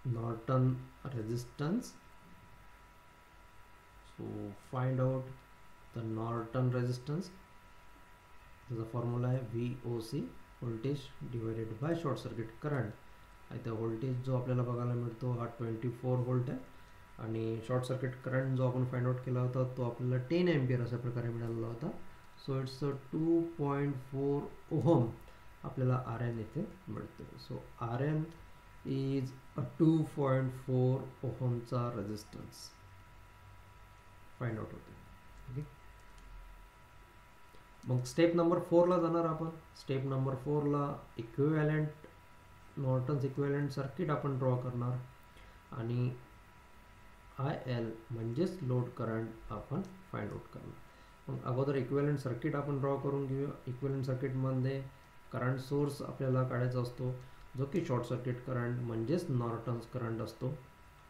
Norton resistance. So find out the Norton resistance. त्याचा फॉर्म्युला आहे VOC, voltage divided by short circuit current. आता व्होल्टेज जो आपल्याला बघायला मिळतो हा 24 व्होल्ट आहे आणि शॉर्ट सर्किट करंट जो आपण फाइंड आउट केला होता तो आपल्याला 10 एम्पियर अशा प्रकारे मिळालेला होता. सो इट्स 2.4 ओहम आपल्याला RN इथे मिळतो. सो RN इज 2.4 ओहमचा रेजिस्टन्स फाइंड आउट होते. ओके, मग स्टेप नंबर 4 ला जाणार आपण. स्टेप नंबर 4 ला इक्विव्हॅलेंट नॉर्टन्स इक्विव्हॅलेंट सर्किट आपण ड्रॉ करणार आणि IL म्हणजेच लोड करंट आपण फाइंड आउट करणार. मग अगोदर इक्विव्हॅलेंट सर्किट आपण ड्रॉ करून घेऊया. इक्विव्हॅलेंट सर्किटमध्ये करंट सोर्स आपल्याला काढायचा असतो जो की शॉर्ट सर्किट करंट म्हणजेच नॉर्टन्स करंट असतो.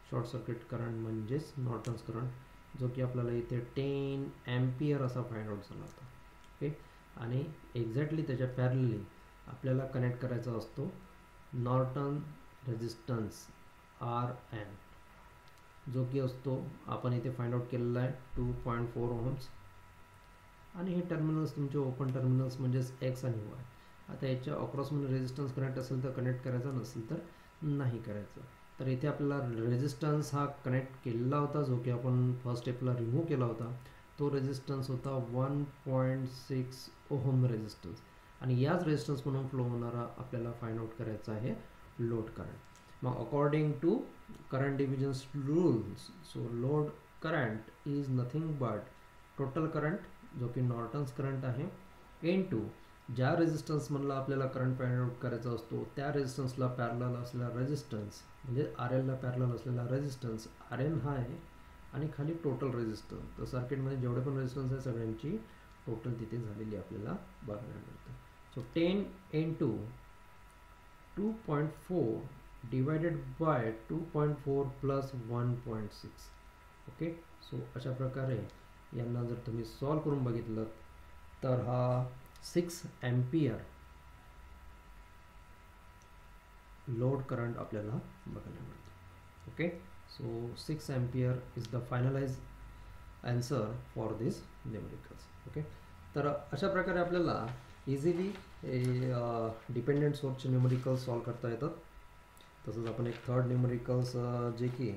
शॉर्ट सर्किट करंट म्हणजेच नॉर्टन्स करंट जो की आपल्याला इथे 10 एम्पियर असा फाइंड आउट झाला होता. ओके, आणि एक्झॅक्टली त्याच्या पॅरलली आपल्याला कनेक्ट करायचा असतो नॉर्टन रेजिस्टन्स RN जो की असतो आपण इथे फाइंड आउट केलेला आहे 2.4 ओहम्स. आणि हे टर्मिनल्स तुमचे ओपन टर्मिनल्स म्हणजेच X आणि Y. आता याच्या अक्रॉसमध्ये रेजिस्टन्स कनेक्ट असेल तर कनेक्ट करायचा, नसेल तर नाही करायचं. तर इथे आपल्याला रेजिस्टन्स हा कनेक्ट केलेला होता जो की आपण फर्स्ट स्टेपला रिमूव्ह केला होता. तो रेजिस्टन्स होता 1.6 ओहम रेजिस्टन्स आणि याच रेजिस्टन्स म्हणून फ्लो होणारा आपल्याला फाइंड आउट करायचा आहे लोड करंट. मग according to current divisions rules, so load current is nothing but total current जो की नॉर्टन्स करंट आहे, इन टू ज्या रेझिस्टन्समधला आपल्याला करंट फाइंड आउट करायचा असतो त्या रेझिस्टन्सला पॅरलल असलेला रेझिस्टन्स म्हणजे आर एलला पॅरलल असलेला रेझिस्टन्स आर एन हा आहे, आणि खाली टोटल रेझिस्टन्स. तर सर्किटमध्ये जेवढे पण रेझिस्टन्स आहे सगळ्यांची टोटल तिथे झालेली आपल्याला बघायला मिळतं. So 10 into 2.4 divided by 2.4 plus 1.6. Okay, so अशा प्रकारे यांना जर तुम्ही सॉल्व करून बघितलं तर हा 6 एम्पियर लोड करंट आपल्याला बघायला मिळतो. Okay, so 6 ampere is the finalize answer for this numericals. Okay, तर अशा प्रकारे आपल्याला इझिली डिपेंडेंट सोर्सचे न्यूमेरिकल्स सॉल्व करता येतात. तसंच आपण एक थर्ड न्यूमेरिकल्स जे की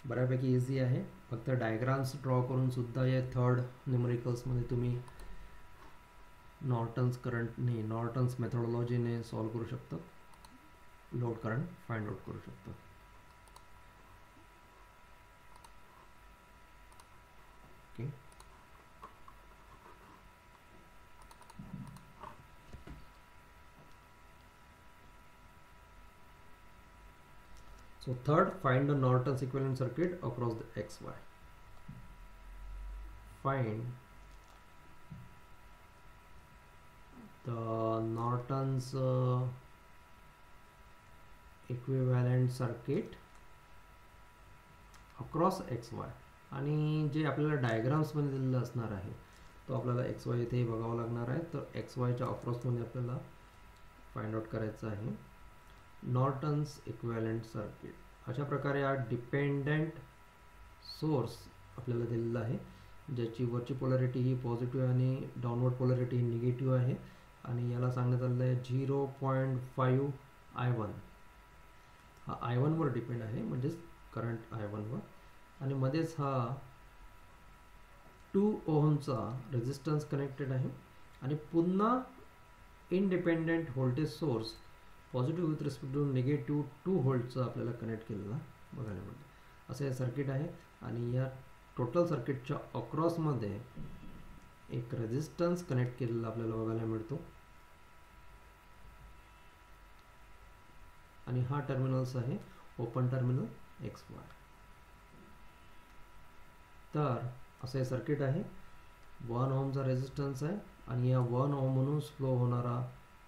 बऱ्यापैकी इझी आहे, फक्त डायग्राम्स ड्रॉ करून सुद्धा या थर्ड न्यूमेरिकल्समध्ये तुम्ही नॉर्टन्स मेथोडॉलॉजीने सॉल्व करू शकता, लोड करंट फाइंड आउट करू शकता. Okay, so third, find the Norton's equivalent circuit across the XY. Find the Norton's equivalent circuit across XY. आणि जे आपल्याला डायग्राम्समध्ये दिलेलं असणार आहे तो आपल्याला XY इथे बघावं लागणार आहे. तर XYच्या अक्रॉसमध्ये आपल्याला फाइंड आउट करायचं आहे नॉर्टन्स इक्विव्हॅलेंट सर्किट. अशा प्रकारे हा डिपेंडेंट सोर्स आपल्याला दिलेला आहे, ज्याची वरची पोलॅरिटी ही पॉझिटिव्ह आणि डाऊनवर्ड पोलॅरिटी ही निगेटिव्ह आहे, आणि याला सांगण्यात आलेलं आहे 0.5 I1. हा I1 वर डिपेंड आहे, म्हणजेच करंट I1 वर, आणि मध्येच हा 2 ओहमचा रेझिस्टन्स कनेक्टेड आहे, आणि पुन्हा independent voltage source positive with respect to negative 2 व्होल्टचा आपल्याला कनेक्ट केलेला बघायला मिळतं. असं हे सर्किट आहे, आणि या टोटल सर्किटच्या अक्रॉसमध्ये एक रेझिस्टन्स कनेक्ट केलेला आपल्याला बघायला मिळतो, आणि हा टर्मिनल्स आहे ओपन टर्मिनल XY. तर असं हे सर्किट आहे, 1 ओहमचा रेझिस्टन्स आहे, आणि या 1 ओहम म्हणून फ्लो होणारा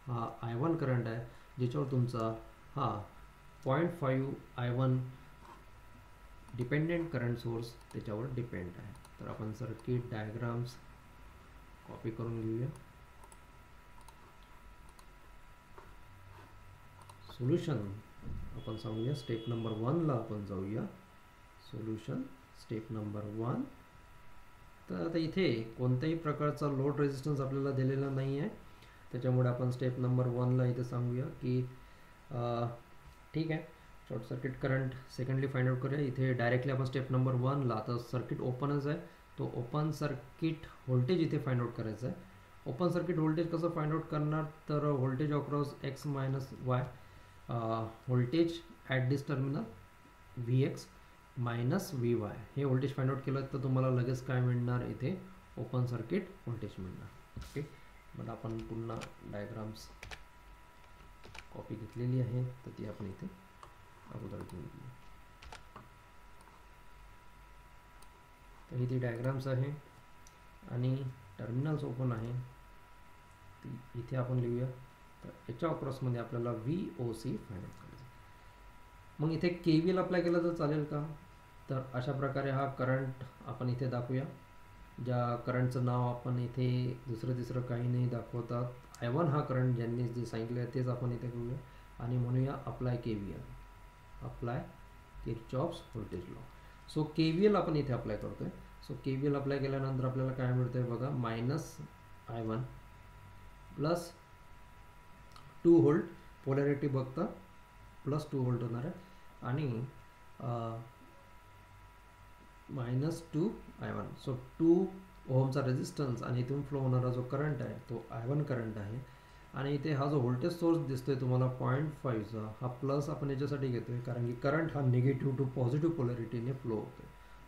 हा I1 करंट आहे, ज्याच्यावर तुमचा हा 0.5 I1 डिपेंडेंट करंट सोर्स त्याच्यावर डिपेंड आहे. तर आपण सर्किट डायग्राम्स कॉपी करून घेऊया. सोल्युशन आपण सांगूया, स्टेप नंबर 1 ला आपण जाऊया. Solution step number 1. तर आता इथे कोणत्याही प्रकारचा लोड रेझिस्टन्स आपल्याला दिलेला नाही आहे, त्याच्यामुळे आपण स्टेप नंबर 1 ला इथे सांगूया की ठीक आहे, short circuit current secondly find out करूया. इथे डायरेक्टली आपण स्टेप नंबर 1 ला, आता सर्किट ओपनच आहे, तो ओपन सर्किट व्होल्टेज इथे फाइंड आउट करायचा आहे. ओपन सर्किट व्होल्टेज कसं फाइंड आउट करणार, तर voltage across x minus Y, voltage at this terminal Vx minus Vy, हे व्होल्टेज फाइंड आउट केलं तर तुम्हाला लगेच काय मिळणार, इथे ओपन सर्किट व्होल्टेज मिळणार. ओके, मग आपण पुन्हा डायग्राम्स कॉपी घेतलेली आहे, तर ती आपण इथे अगोदर घेऊन घेऊ. तर इथे डायग्राम्स आहे आणि टर्मिनल्स ओपन आहे, इथे आपण लिहूया. तर याच्या अक्रॉसमध्ये आपल्याला VOC फाइंड आउट करायचं. मग इथे KVL अप्लाय केलं तर चालेल का, तर अशा प्रकारे हा करंट आपण इथे दाखवूया. ज्या करंटचं नाव आपण इथे दुसरं तिसरं काही नाही दाखवतात, I1 हा करंट ज्यांनी जे सांगितलं आहे तेच आपण इथे घेऊया, आणि म्हणूया apply KVL, apply Kirchhoff's voltage law. So KVL आपण इथे अप्लाय करतोय. सो KVL अप्लाय केल्यानंतर आपल्याला काय मिळतंय बघा, minus I1 plus 2 volt, polarity बघता प्लस 2 व्होल्ट होणार आहे, आणि मायनस 2 I1. सो 2 ओहमचा रेझिस्टन्स आणि इथून फ्लो होणारा जो करंट आहे तो I1 करंट आहे, आणि इथे हा जो व्होल्टेज सोर्स दिसतोय तुम्हाला 0.5चा, हा प्लस आपण याच्यासाठी घेतोय कारण की करंट हा निगेटिव्ह टू पॉझिटिव्ह पोलॅरिटीने फ्लो होतोय.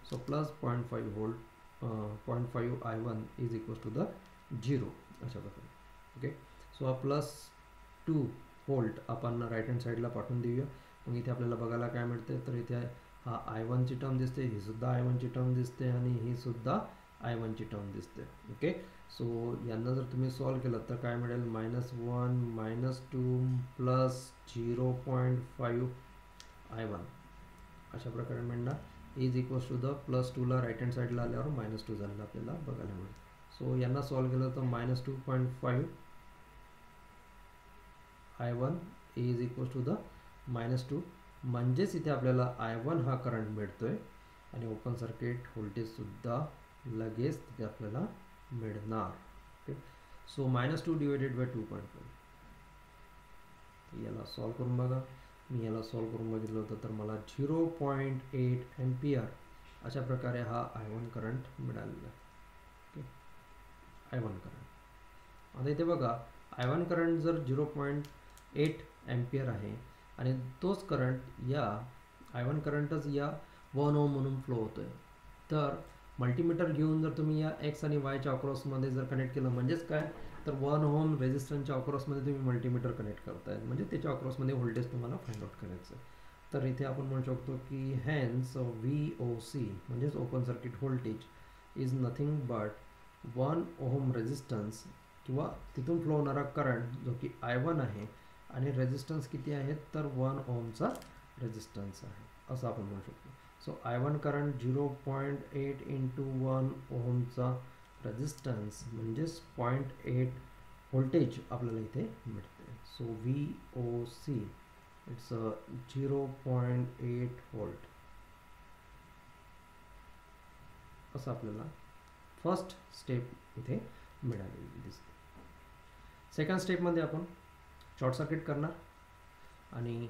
So plus 0.5 volt 0.5 I1 is equals to the 0 अशा प्रकारे. ओके, सो हा +2 व्होल्ट आपण राईट हँड साईडला पाठवून देऊया. मग इथे आपल्याला बघायला काय मिळते, तर इथे हा I1 ची टर्म दिसते, ही सुद्धा I1 ची टर्म दिसते आणि ही सुद्धा I1 ची टर्म दिसते. ओके, सो यांना जर तुम्ही सॉल्व केलं तर काय मिळेल, -1 -2 प्लस 0.5 I1 अशा प्रकारे मिळणार इज इक्वल्स टू द +2ला राईट हँड साईडला आल्यावर -2 झालेलं आपल्याला बघायला मिळेल. सो यांना सॉल्व केलं तर -2.5 I1 is equals to the -2, म्हणजेच इथे आपल्याला I1 हा करंट मिळतोय आणि ओपन सर्किट व्होल्टेजसुद्धा लगेच तिथे आपल्याला मिळणार. Okay, so -2 divided by 2.5. याला सॉल्व करून बघा. मी याला सॉल्व करून बघितलं होतं तर मला 0.8 एम्पियर अशा प्रकारे हा I1 करंट मिळालेला आहे. Okay, I1 current. आता इथे बघा, I1 करंट जर 0.8 एम्पियर आहे आणि तोच करंट या I1 करंटच या 1 ओम म्हणून फ्लो होतो आहे, तर मल्टीमीटर घेऊन जर तुम्ही या एक्स आणि वायच्या अक्रॉसमध्ये जर कनेक्ट केलं, म्हणजेच काय, तर 1 ओम रेजिस्टन्सच्या अक्रॉसमध्ये तुम्ही मल्टीमीटर कनेक्ट करताय, म्हणजे त्याच्या अक्रॉसमध्ये व्होल्टेज तुम्हाला फाइंड आउट करायचं आहे. तर इथे आपण म्हणू शकतो की हॅन्स VOC म्हणजेच open circuit voltage is nothing but 1 ohm resistance किंवा तिथून फ्लो होणारा करंट जो की I1 आहे आणि रेजिस्टन्स किती आहे, तर 1 ओमचा रेजिस्टन्स आहे असं आपण म्हणू शकतो. सो I1 करंट 0.8 इंटू 1 ओमचा रेजिस्टन्स म्हणजेच 0.8 व्होल्टेज आपल्याला इथे मिळते. सो VOC इट्स 0.8 व्होल्ट असं आपल्याला फर्स्ट स्टेप इथे मिळालेली दिसते. सेकंड स्टेपमध्ये आपण शॉर्ट सर्किट करणार आणि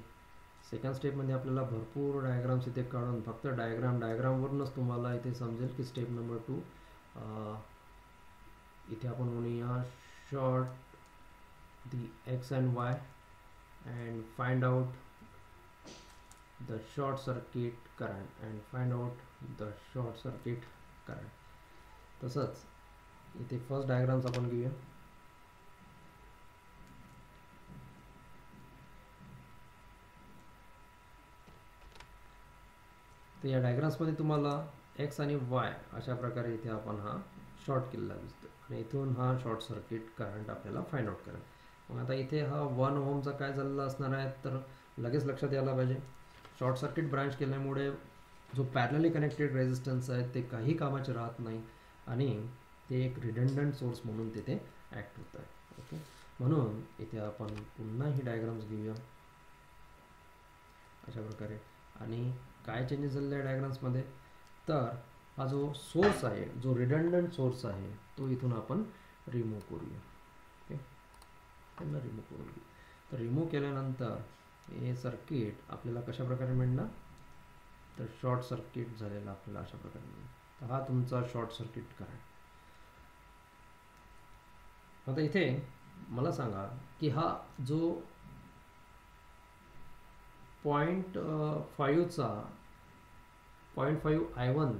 सेकंड स्टेपमध्ये आपल्याला भरपूर डायग्राम्स इथे काढून फक्त डायग्रामवरूनच तुम्हाला इथे समजेल की स्टेप नंबर 2 इथे आपण म्हणूया short the x and Y and find out the short circuit current and find out the short circuit current. तसंच इथे फर्स्ट डायग्राम्स आपण घेऊया. तर या डायग्राम्समध्ये तुम्हाला एक्स आणि वाय अशा प्रकारे इथे आपण हा शॉर्ट केलेला दिसतो आणि इथून हा शॉर्ट सर्किट करंट आपल्याला फाइंड आउट करायचा. मग आता इथे हा 1 ओमचा काय झालेला असणार आहे, तर लगेच लक्षात यायला पाहिजे, शॉर्ट सर्किट ब्रांच केल्यामुळे जो पॅरलली कनेक्टेड रेजिस्टन्स आहे ते काही कामाचे राहत नाही आणि ते एक रिडंडंट सोर्स म्हणून तिथे ॲक्ट होत आहे. ओके, म्हणून इथे आपण पुन्हा ही डायग्राम्स घेऊया अशा प्रकारे. आणि काय चेंजेस झालेले आहे डायग्राम्समध्ये, तर हा जो सोर्स आहे, जो रिडंडंट सोर्स आहे, तो इथून आपण रिमूव्ह करूया. ओके, त्यांना रिमूव्ह करून घेऊ. तर रिमूव्ह केल्यानंतर हे सर्किट आपल्याला कशा प्रकारे मिळणार, तर शॉर्ट सर्किट झालेला आपल्याला अशा प्रकारे मिळणार. तर हा तुमचा शॉर्ट सर्किट करंट. आता इथे मला सांगा की हा जो 0.5 I1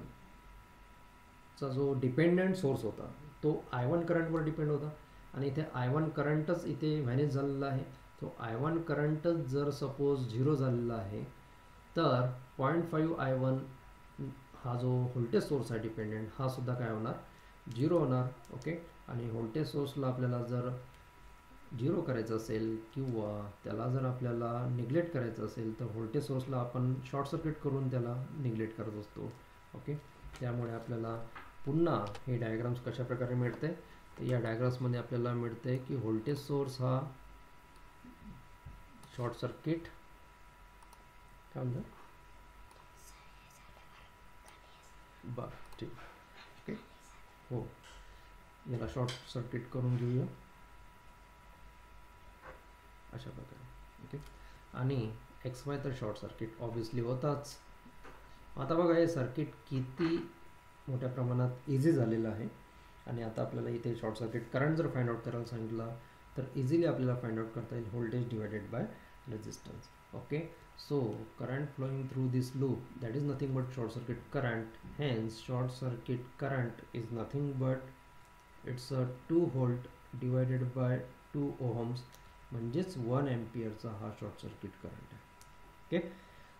चा जो डिपेंडंट सोर्स होता तो I1 करंटवर डिपेंड होता आणि इथे I1 करंटच इथे व्हॅनिश झालेला आहे. तो I1 करंटच जर सपोज 0 झालेला आहे तर 0.5 I1 हा जो व्होल्टेज सोर्स आहे डिपेंडंट, हा सुद्धा काय होणार, 0 होणार. ओके, आणि व्होल्टेज सोर्सला आपल्याला जर 0 करायचं असेल किंवा त्याला जर आपल्याला निग्लेक्ट करायचं असेल तर व्होल्टेज सोर्सला आपण शॉर्ट सर्किट करून त्याला निग्लेक्ट करत असतो. ओके, त्यामुळे आपल्याला पुन्हा हे डायग्राम्स कशा प्रकारे मिळते, तर या डायग्राम्समध्ये आपल्याला मिळते की व्होल्टेज सोर्स हा शॉर्ट सर्किट काय म्हणतात बरं, ठीक. ओके, हो, याला शॉर्ट सर्किट करून घेऊया अशा प्रकारे. ओके, आणि एक्स वाय तर शॉर्ट सर्किट ऑब्विसली होताच. आता बघा हे सर्किट किती मोठ्या प्रमाणात इझी झालेलं आहे आणि आता आपल्याला इथे शॉर्ट सर्किट करंट जर फाइंड आउट करायला सांगितलं तर इझिली आपल्याला फाइंड आउट करता येईल voltage divided bye resistance. Okay, So current flowing through this loop, that is nothing but short circuit current. Hence short circuit current is nothing but it's a 2 volt divided by 2 ohms, म्हणजेच 1 एम्पियरचा हा शॉर्ट सर्किट करंट आहे. ओके,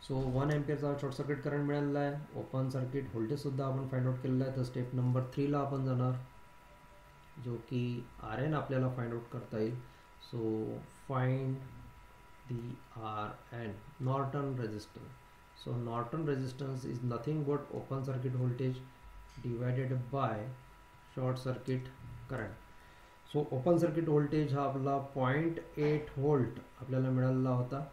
सो 1 एम्पियरचा शॉर्ट सर्किट करंट मिळालेला आहे. ओपन सर्किट व्होल्टेज सुद्धा आपण फाइंड आउट केलेला आहे. तर स्टेप नंबर 3 ला आपण जाणार, जो की आर एन आपल्याला फाइंड आउट करता येईल. So find the R N, Norton resistance. So Norton resistance is nothing but open circuit voltage divided by short circuit current. So open circuit voltage हा आपला 0.8 व्होल्ट आपल्याला मिळालेला होता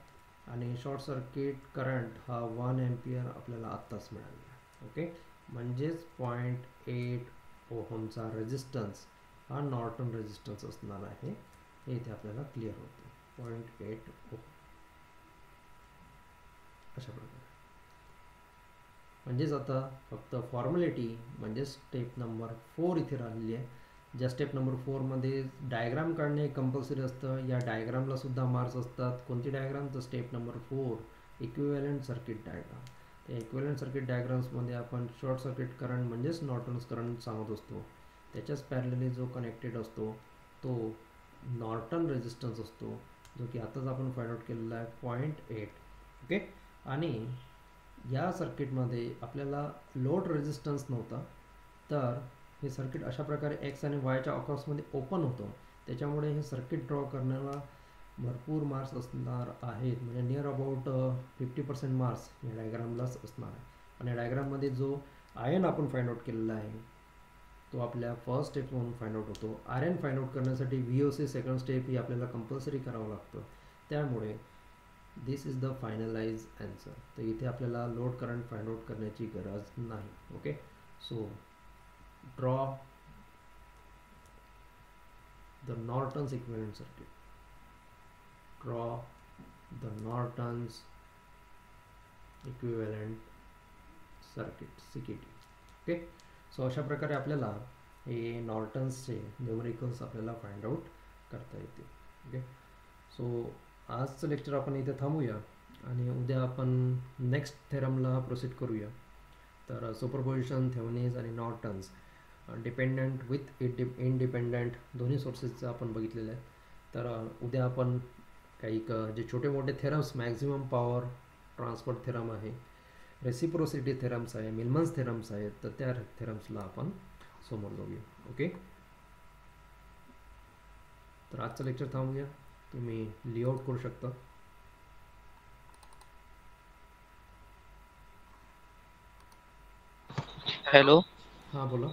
आणि शॉर्ट सर्किट करंट हा 1 एम्पियर आपल्याला आत्ताच मिळालेला. ओके, म्हणजेच 0.8 ओहमचा रेजिस्टन्स हा नॉर्टन रेजिस्टन्स असणार आहे, हे इथे आपल्याला क्लिअर होते. 0.8 ओहम अशा प्रकारे. म्हणजेच आता फक्त फॉर्मॅलिटी म्हणजे स्टेप नंबर 4 इथे राहिलेली आहे. ज्या स्टेप नंबर 4 मध्ये डायग्राम काढणे कंपल्सरी असतं. या डायग्रामला सुद्धा मार्क्स असतात. कोणती डायग्राम? तर step number 4 equivalent circuit diagram. त्या इक्विव्हॅलेंट सर्किट डायग्राम्समध्ये आपण शॉर्ट सर्किट करंट म्हणजेच नॉर्टन्स करंट सांगत असतो. त्याच्याच पॅरलली जो कनेक्टेड असतो तो नॉर्टन रेजिस्टन्स असतो, जो की आताच आपण फाइंड आउट केलेला आहे 0.8. ओके, आणि या सर्किटमध्ये आपल्याला लोड रेजिस्टन्स नव्हता, तर हे सर्किट अशा प्रकारे एक्स आणि वायच्या अक्रॉसमध्ये ओपन होतं. त्याच्यामुळे हे सर्किट ड्रॉ करण्याला भरपूर मार्क्स असणार आहेत, म्हणजे नियर अबाउट 50% मार्क्स या डायग्रामलाच असणार आहे. आणि या डायग्राममध्ये जो आय एन आपण फाइंड आउट केलेला आहे तो आपल्या फर्स्ट स्टेप म्हणून फाइंड आउट होतो. आर एन फाइंड आउट करण्यासाठी V O C second step ही आपल्याला कंपल्सरी करावं लागतं. त्यामुळे this is the finalize answer. तर इथे आपल्याला लोड करंट फाइंड आउट करण्याची गरज नाही. Okay, so draw the Norton's equivalent circuit. Draw the Norton's equivalent circuit, CKT. Okay, so अशा प्रकारे आपल्याला हे नॉर्टन्सचे न्यूमरिकल्स आपल्याला फाइंड आउट करता येते. ओके, सो आजचं लेक्चर आपण इथे थांबूया आणि उद्या आपण नेक्स्ट थेरमला प्रोसीड करूया. तर सुपरपोजिशन, थेव्हनिन्स आणि नॉर्टन्स, डिपेंडंट विथ इंडिपेंडंट दोन्ही सोर्सेसचं आपण बघितलेलं आहे. तर उद्या आपण काही जे छोटे मोठे theorems, maximum power transfer theorem आहे, रेसिप्रोसिटी थेरम्स आहे, मिल्मन्स थेरम्स आहेत, तर त्या थेरम्सला आपण समोर जाऊया. ओके, तर आजचं लेक्चर थांबूया. तुम्ही लिआउट करू शकता. हॅलो, हां बोला.